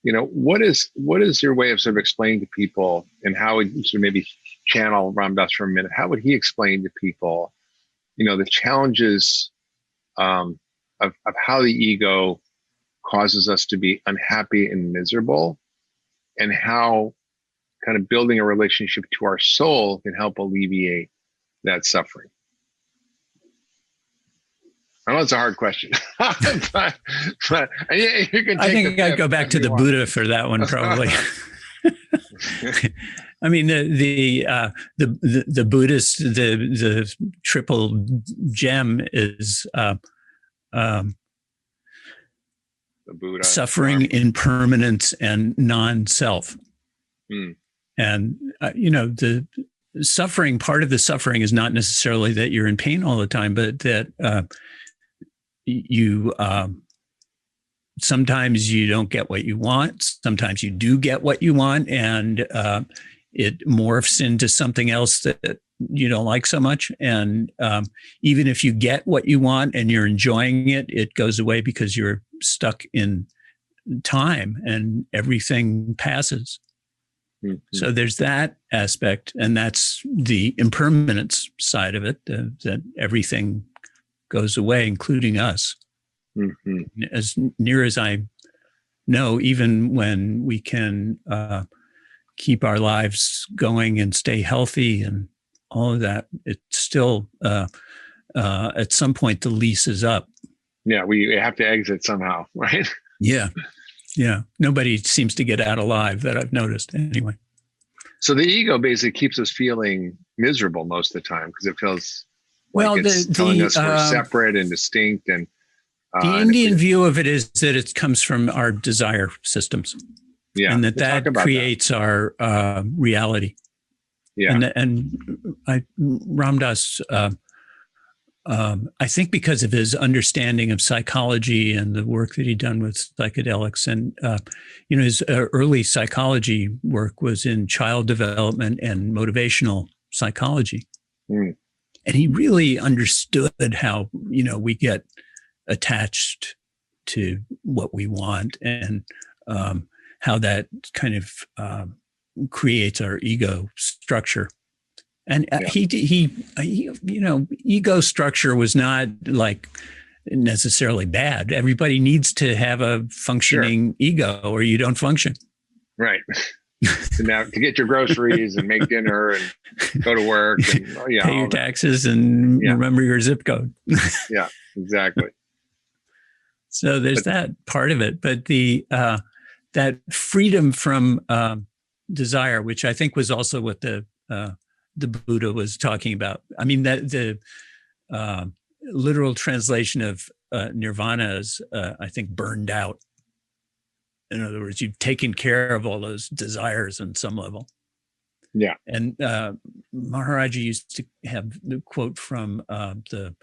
what is your way of sort of explaining to people, and how would you sort of maybe channel Ram Dass for a minute? How would he explain to people, the challenges of how the ego causes us to be unhappy and miserable, and how kind of building a relationship to our soul can help alleviate that suffering? I know it's a hard question, but you can. I think I'd go back to the Buddha for that one, probably. I mean, the Buddhist, the triple gem is the Buddha, suffering, impermanence, and non-self. And the suffering, part of the suffering is not necessarily that you're in pain all the time, but that you sometimes you don't get what you want. Sometimes you do get what you want, and it morphs into something else that you don't like so much. And even if you get what you want and you're enjoying it, it goes away because you're stuck in time and everything passes. Mm-hmm. So there's that aspect, and that's the impermanence side of it, that everything goes away, including us. Mm-hmm. As near as I know, even when we can keep our lives going and stay healthy and all of that, it's still at some point the lease is up. Yeah, we have to exit somehow, right? Yeah. Nobody seems to get out alive, that I've noticed anyway. So the ego basically keeps us feeling miserable most of the time because it feels like it's telling us we're separate and distinct. And the Indian view of it is that it comes from our desire systems. Yeah, and that creates our reality. Yeah, and Ram Dass, I think because of his understanding of psychology and the work that he'd done with psychedelics, and his early psychology work was in child development and motivational psychology, and he really understood how we get attached to what we want, and how that kind of creates our ego structure. And he ego structure was not like necessarily bad. Everybody needs to have a functioning ego, or you don't function. Right. So now to get your groceries and make dinner and go to work and pay your taxes and remember your zip code. Yeah, exactly. So there's that part of it, but the that freedom from desire, which I think was also what the Buddha was talking about. I mean, that the literal translation of nirvana is, I think, burned out. In other words, you've taken care of all those desires on some level. Yeah. And Maharaji used to have the quote from the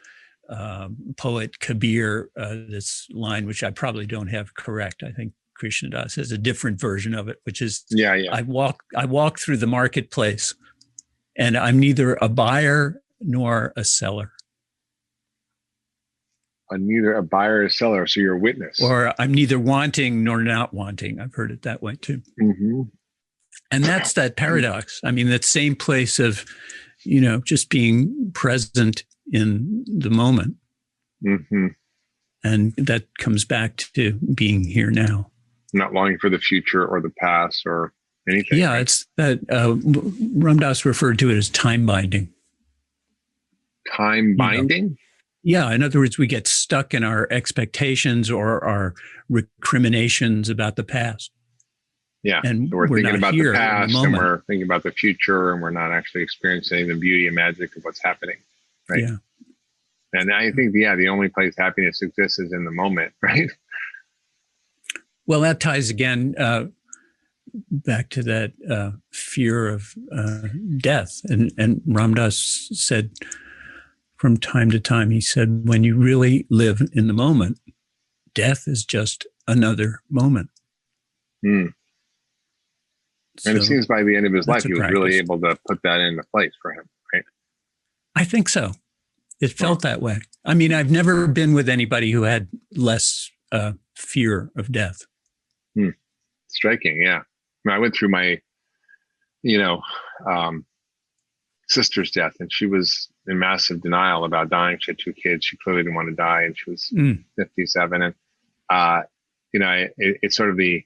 poet Kabir, this line, which I probably don't have correct. I think Krishna Das has a different version of it, which is, I walk through the marketplace, and I'm neither a buyer nor a seller. Neither a buyer or a seller, so you're a witness. Or I'm neither wanting nor not wanting. I've heard it that way too. Mm-hmm. And that's that paradox. I mean, that same place of, just being present in the moment. Mm-hmm. And that comes back to being here now. Not longing for the future or the past or anything. Yeah, right? it's that Ram Dass referred to it as time binding. Time binding? Yeah, in other words, we get stuck in our expectations or our recriminations about the past. Yeah. And So we're thinking not about here the in past, and moment. we're thinking about the future, and we're not actually experiencing the beauty and magic of what's happening. Right. Yeah. And I think, the only place happiness exists is in the moment, right? Well, that ties again back to that fear of death. And Ram Dass said from time to time, he said, when you really live in the moment, death is just another moment. Mm. And it seems by the end of his life, he was really able to put that into place for him, right? I think so. It felt that way. I mean, I've never been with anybody who had less fear of death. Striking, yeah. I went through my, sister's death, and she was in massive denial about dying. She had 2 kids. She clearly didn't want to die, and she was 57. And, it's sort of the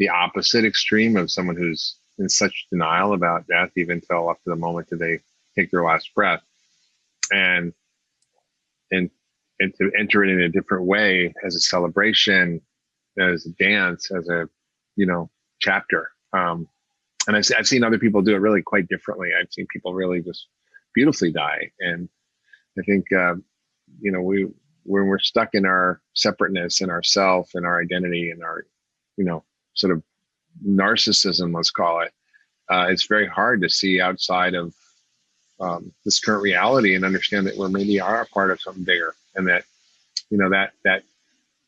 opposite extreme of someone who's in such denial about death, even till up to the moment that they take their last breath. And to enter it in a different way, as a celebration, as a dance, as a, chapter. And I've seen other people do it really quite differently. I've seen people really just beautifully die. And I think, when we're stuck in our separateness and our self and our identity and our, sort of narcissism, let's call it, it's very hard to see outside of this current reality and understand that we maybe are a part of something bigger, and that,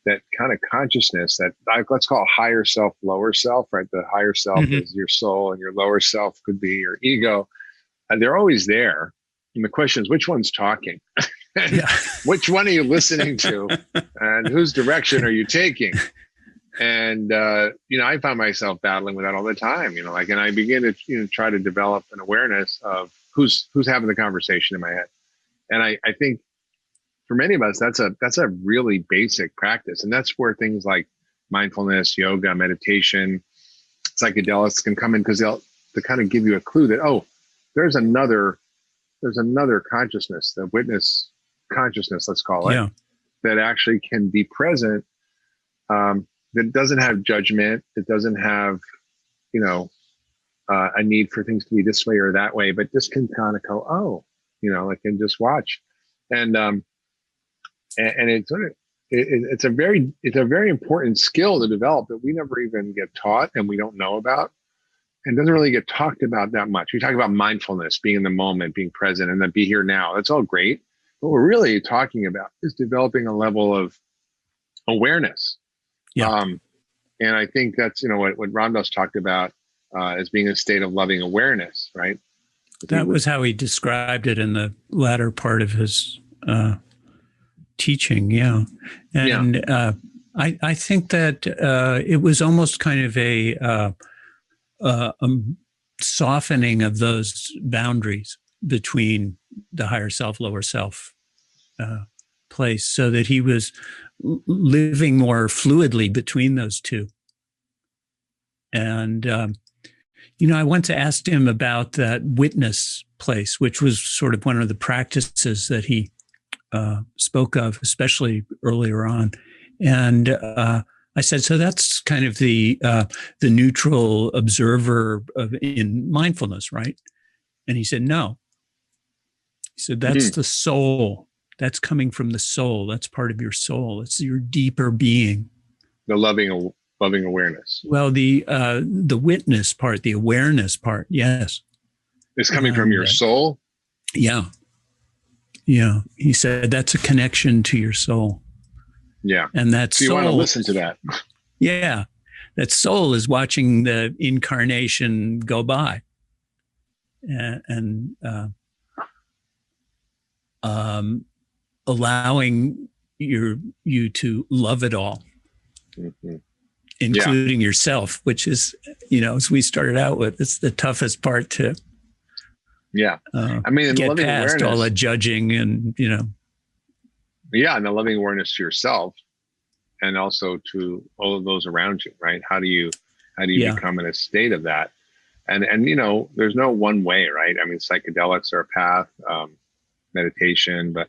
that kind of consciousness, that, let's call it higher self, lower self, right? The higher self is your soul, and your lower self could be your ego. And they're always there. And the question is, which one's talking? Which one are you listening to? And whose direction are you taking? And, I find myself battling with that all the time, and I begin to, try to develop an awareness of who's having the conversation in my head. And I think for many of us, that's a really basic practice. And that's where things like mindfulness, yoga, meditation, psychedelics can come in, because they'll kind of give you a clue that, oh, there's another consciousness, the witness consciousness, let's call it, that actually can be present, that doesn't have judgment. It doesn't have, a need for things to be this way or that way, but just can kind of go, oh, I can just watch. And it's sort of, it's a very important skill to develop that we never even get taught, and we don't know about, and doesn't really get talked about that much. We talk about mindfulness, being in the moment, being present, and then be here now. That's all great. What we're really talking about is developing a level of awareness. Yeah. And I think that's, what Ram Dass talked about as being a state of loving awareness, right? That was how he described it in the latter part of his teaching. Yeah. And I think that it was almost kind of a softening of those boundaries between the higher self, lower self place, so that he was living more fluidly between those two. And, I once asked him about that witness place, which was sort of one of the practices that he spoke of, especially earlier on. And I said, so that's kind of the neutral observer in mindfulness, right? And he said, no. He said, that's the soul. That's coming from the soul. That's part of your soul. It's your deeper being. The loving awareness. Well, the witness part, the awareness part, yes. It's coming from your soul? Yeah. Yeah. He said that's a connection to your soul. Yeah. And that so you want to listen to that. Yeah. That soul is watching the incarnation go by. And allowing you to love it all, including yourself, which is, as we started out with, it's the toughest part to get past all the judging and, Yeah, and the loving awareness to yourself, and also to all of those around you, right? How do you become in a state of that? And there's no one way, right? I mean, psychedelics are a path, meditation, but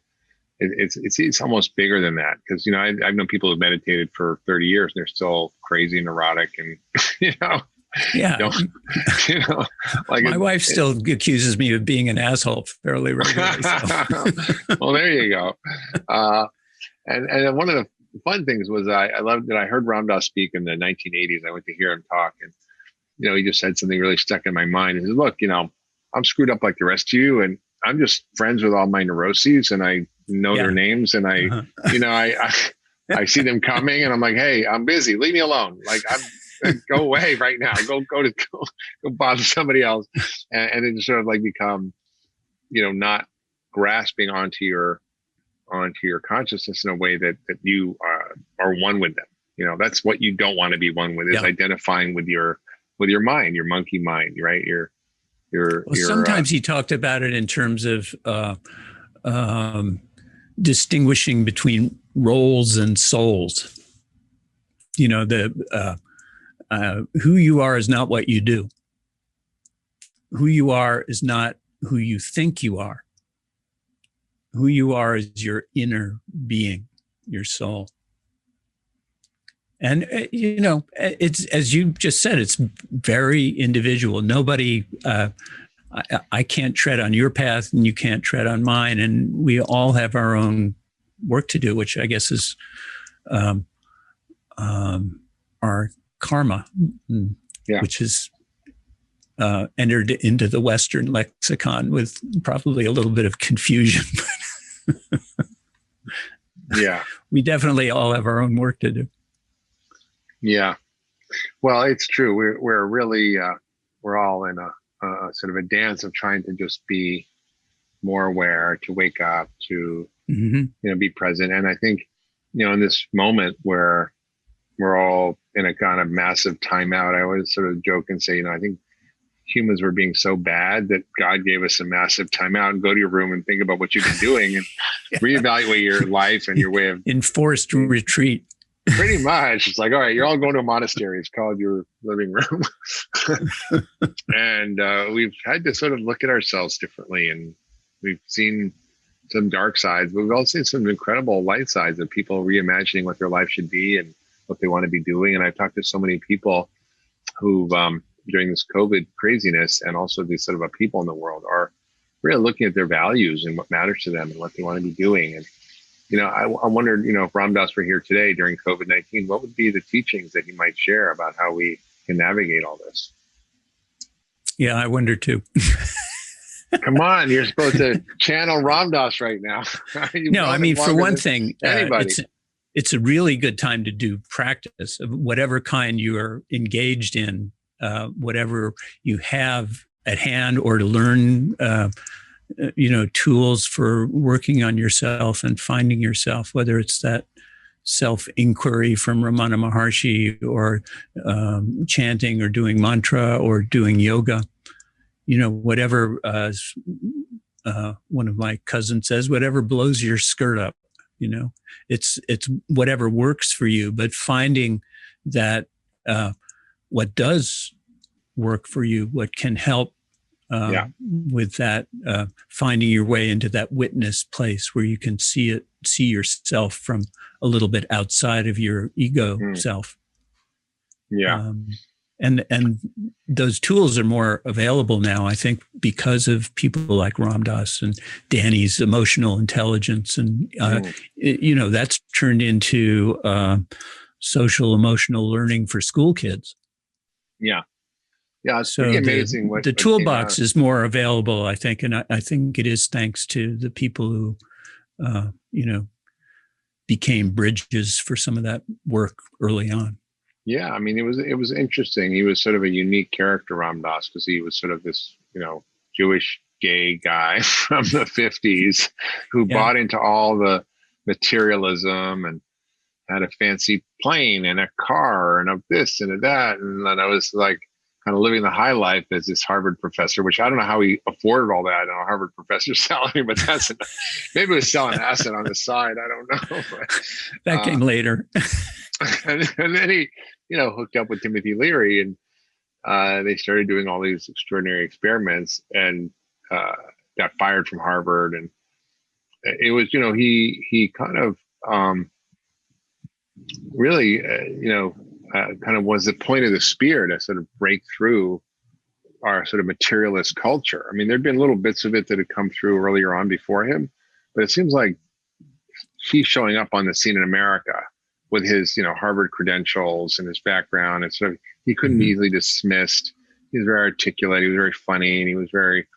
it's almost bigger than that, because I've known people who've meditated for 30 years and they're still crazy, neurotic, and Yeah. like my wife still accuses me of being an asshole fairly regularly. So. Well, there you go. And one of the fun things was I loved that I heard Ram Dass speak in the 1980s. I went to hear him talk, and he just said something really stuck in my mind. He said, "Look, I'm screwed up like the rest of you, and I'm just friends with all my neuroses, and I know their names, and I see them coming, and I'm like, hey, I'm busy. Leave me alone. Like, go away right now. Go bother somebody else." And it just sort of like become, not grasping onto your consciousness in a way that you are one with them. That's what you don't want to be one with, is identifying with your mind, your monkey mind, right? Sometimes he talked about it in terms of distinguishing between roles and souls. Who you are is not what you do. Who you are is not who you think you are. Who you are is your inner being, your soul. And, it's, as you just said, it's very individual. Nobody, I can't tread on your path and you can't tread on mine. And we all have our own work to do, which I guess is our karma, which is entered into the Western lexicon with probably a little bit of confusion. Yeah. We definitely all have our own work to do. Yeah. Well, it's true. We're really, we're all in a sort of a dance of trying to just be more aware, to wake up, to, be present. And I think, in this moment where we're all in a kind of massive timeout, I always sort of joke and say, I think humans were being so bad that God gave us a massive timeout, and go to your room and think about what you've been doing and reevaluate your life and your way of enforced retreat. Pretty much. It's like, all right, you're all going to a monastery. It's called your living room. And we've had to sort of look at ourselves differently. And we've seen some dark sides, but we've also seen some incredible light sides of people reimagining what their life should be and what they want to be doing. And I've talked to so many people who, during this COVID craziness, and also these sort of people in the world, are really looking at their values and what matters to them and what they want to be doing. And I wondered, if Ram Dass were here today during COVID-19, what would be the teachings that he might share about how we can navigate all this? Yeah, I wonder too. Come on, you're supposed to channel Ram Dass right now. No, I mean, for one thing, anybody. It's a really good time to do practice of whatever kind you are engaged in, whatever you have at hand, or to learn tools for working on yourself and finding yourself, whether it's that self-inquiry from Ramana Maharshi, or chanting, or doing mantra, or doing yoga, whatever, one of my cousins says, whatever blows your skirt up, it's whatever works for you, but finding that what does work for you, what can help with that, finding your way into that witness place where you can see yourself from a little bit outside of your ego self. Yeah. And those tools are more available now, I think, because of people like Ram Dass and Danny's emotional intelligence. And, that's turned into social emotional learning for school kids. Yeah. Yeah, it's so pretty amazing. The toolbox is more available, I think, and I think it is thanks to the people who, became bridges for some of that work early on. Yeah, I mean, it was interesting. He was sort of a unique character, Ram Dass, because he was sort of this, Jewish gay guy from the 50s who bought into all the materialism and had a fancy plane and a car and a this and a that, and then I was like, kind of living the high life as this Harvard professor, which I don't know how he afforded all that on a Harvard professor's salary, but maybe he was selling acid on the side. I don't know. That came later. And then he, hooked up with Timothy Leary, and they started doing all these extraordinary experiments and got fired from Harvard. And it was, he kind of really, kind of was the point of the spear to sort of break through our sort of materialist culture. I mean, there'd been little bits of it that had come through earlier on before him, but it seems like he's showing up on the scene in America with his, Harvard credentials and his background. And so he couldn't be easily dismissed. He was very articulate. He was very funny, and he was very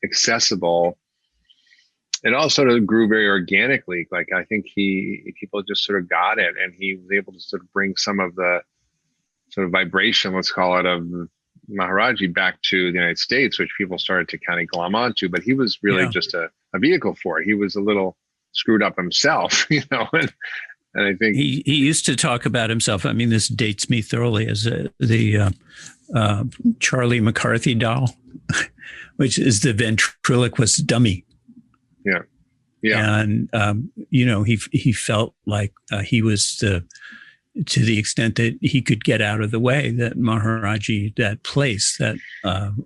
accessible. It all sort of grew very organically. Like, I think people just sort of got it, and he was able to sort of bring some of the sort of vibration, let's call it, of Maharaji back to the United States, which people started to kind of glom onto. But he was really just a vehicle for it. He was a little screwed up himself, and I think he used to talk about himself. I mean, this dates me thoroughly as the Charlie McCarthy doll, which is the ventriloquist dummy. Yeah. And he felt like he was to the extent that he could get out of the way, that Maharaji, that place, that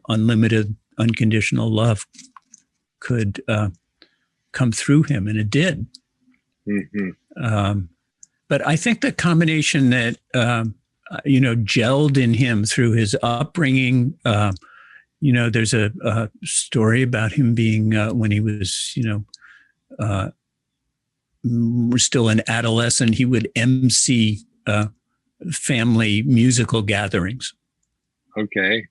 unlimited, unconditional love could come through him, and it did. But I think the combination that gelled in him through his upbringing. There's a story about him being when he was still an adolescent, he would MC family musical gatherings. Okay.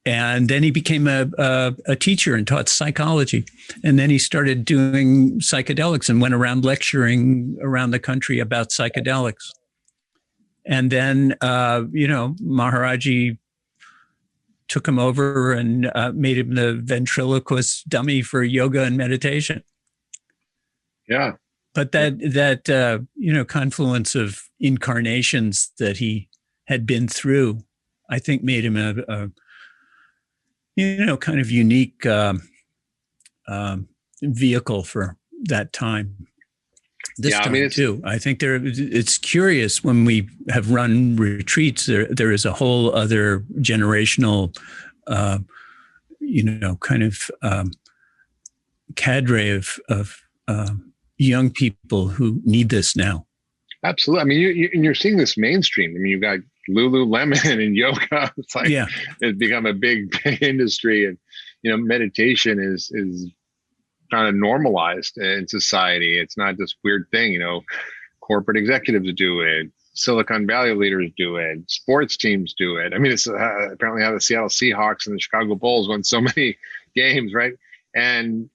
And then he became a teacher and taught psychology. And then he started doing psychedelics and went around lecturing around the country about psychedelics. And then, Maharaji took him over and made him the ventriloquist dummy for yoga and meditation. Yeah. But that confluence of incarnations that he had been through, I think made him a kind of unique vehicle for that time. Too. I think it's curious when we have run retreats, there is a whole other generational, kind of cadre of young people who need this now. Absolutely. I mean, you're seeing this mainstream. I mean, you've got Lululemon and yoga. It's like, it's become a big industry, and, meditation is kind of normalized in society. It's not this weird thing, corporate executives do it. Silicon Valley leaders do it. Sports teams do it. I mean, it's apparently how the Seattle Seahawks and the Chicago Bulls won so many games, right? And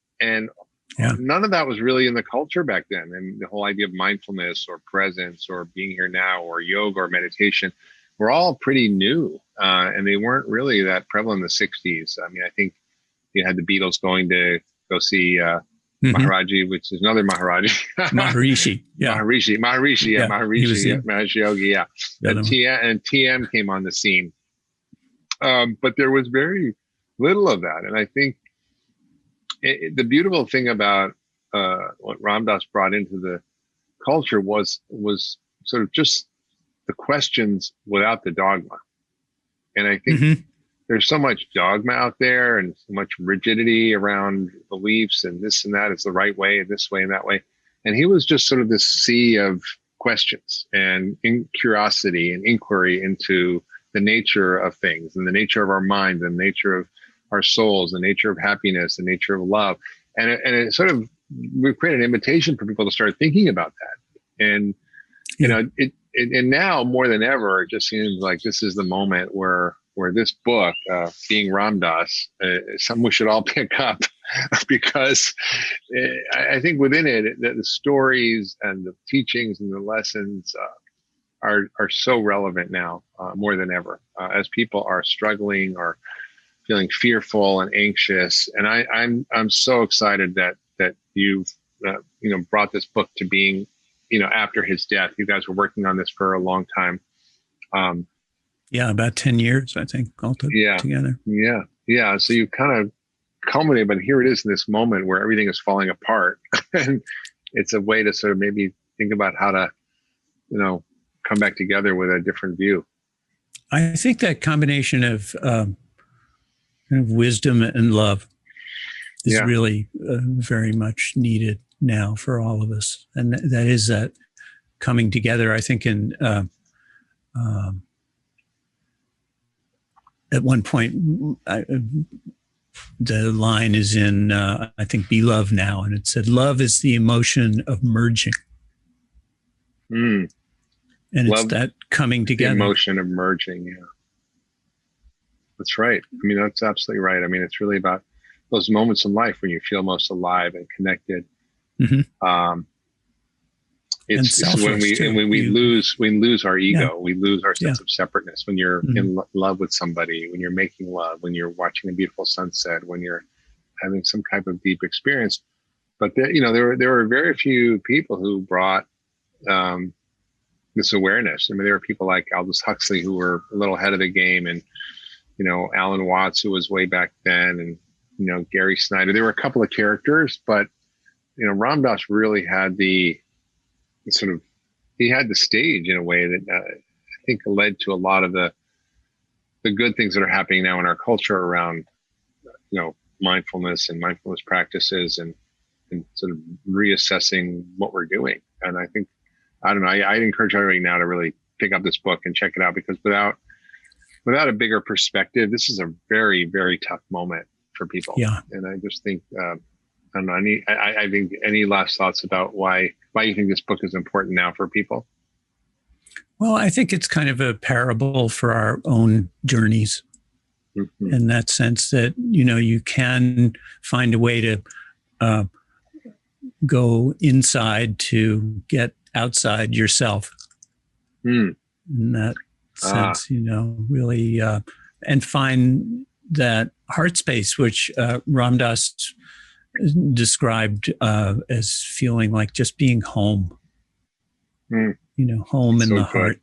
none of that was really in the culture back then. And the whole idea of mindfulness or presence or being here now or yoga or meditation were all pretty new. And they weren't really that prevalent in the 60s. I mean, I think you had the Beatles going to go see Maharaji, which is another Maharaji. Maharishi. Yeah. Maharishi Yogi. Yeah. And TM came on the scene. But there was very little of that. And I think the beautiful thing about what Ram Dass brought into the culture was sort of just the questions without the dogma. And I think there's so much dogma out there and so much rigidity around beliefs and this and that is the right way and this way and that way. And he was just sort of this sea of questions and curiosity and inquiry into the nature of things and the nature of our mind, and the nature of our souls, the nature of happiness, the nature of love. And it sort of, we've created an invitation for people to start thinking about that. And, and now more than ever, it just seems like this is the moment where this book, being Ram Dass, is something we should all pick up because I think within it, the stories and the teachings and the lessons are so relevant now more than ever, as people are struggling or feeling fearful and anxious. And I'm so excited that you've brought this book to being, after his death. You guys were working on this for a long time. About 10 years, I think, all together. Yeah. So you kind of culminated, but here it is in this moment where everything is falling apart. And it's a way to sort of maybe think about how to, come back together with a different view. I think that combination of kind of wisdom and love is really very much needed now for all of us. And that is that coming together. I think at one point, the line is in, I think, Be Love Now. And it said, love is the emotion of merging. Mm. And Love, it's that coming together. The emotion of merging, yeah. That's right. I mean, that's absolutely right. I mean, it's really about those moments in life when you feel most alive and connected. Mm-hmm. It's when we lose our ego, we lose our sense of separateness. When you're in love with somebody, when you're making love, when you're watching a beautiful sunset, when you're having some type of deep experience. But there were very few people who brought this awareness. I mean, there were people like Aldous Huxley who were a little ahead of the game, and Alan Watts, who was way back then, and Gary Snyder. There were a couple of characters, but Ram Dass really had the stage in a way that I think led to a lot of the good things that are happening now in our culture around mindfulness and mindfulness practices and sort of reassessing what we're doing. And I think, I don't know, I'd encourage everybody now to really pick up this book and check it out, because without a bigger perspective, this is a very, very tough moment for people. Yeah. And I just think, I don't know, I think any last thoughts about why you think this book is important now for people? Well, I think it's kind of a parable for our own journeys, in that sense that, you can find a way to go inside to get outside yourself. In that sense, really, and find that heart space, which Ram Dass described as feeling like just being home. Home in the heart.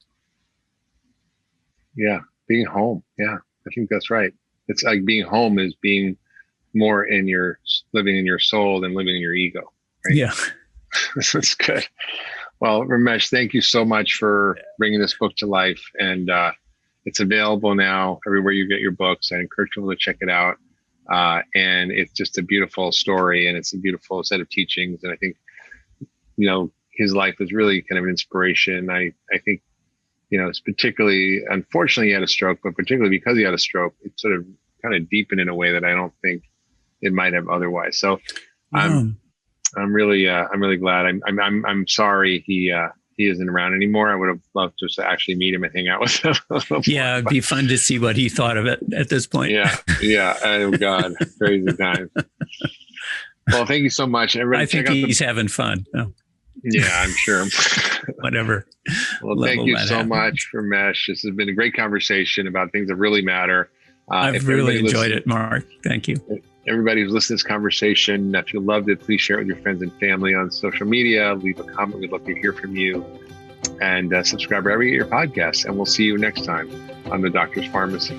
Yeah, being home. Yeah, I think that's right. It's like being home is being more living in your soul than living in your ego. Right? Yeah. That's good. Well, Ramesh, thank you so much for bringing this book to life. And it's available now everywhere you get your books. I encourage people to check it out. And it's just a beautiful story, and it's a beautiful set of teachings. And I think, his life was really kind of an inspiration. I think, it's particularly, unfortunately, he had a stroke, but particularly because he had a stroke, it sort of kind of deepened in a way that I don't think it might have otherwise. So I'm really glad. I'm sorry he isn't around anymore. I would have loved to actually meet him and hang out with him. Yeah, it'd be fun to see what he thought of it at this point. Yeah. Oh God, crazy times. Well, thank you so much. Everybody, I think he's having fun. Oh. Yeah, I'm sure. Whatever. Well, thank you so much, Ramesh. This has been a great conversation about things that really matter. I've really enjoyed it, Mark. Thank you. Everybody who's listened to this conversation, if you loved it, please share it with your friends and family on social media. Leave a comment. We'd love to hear from you. And subscribe wherever you get your podcasts. And we'll see you next time on The Doctor's Pharmacy.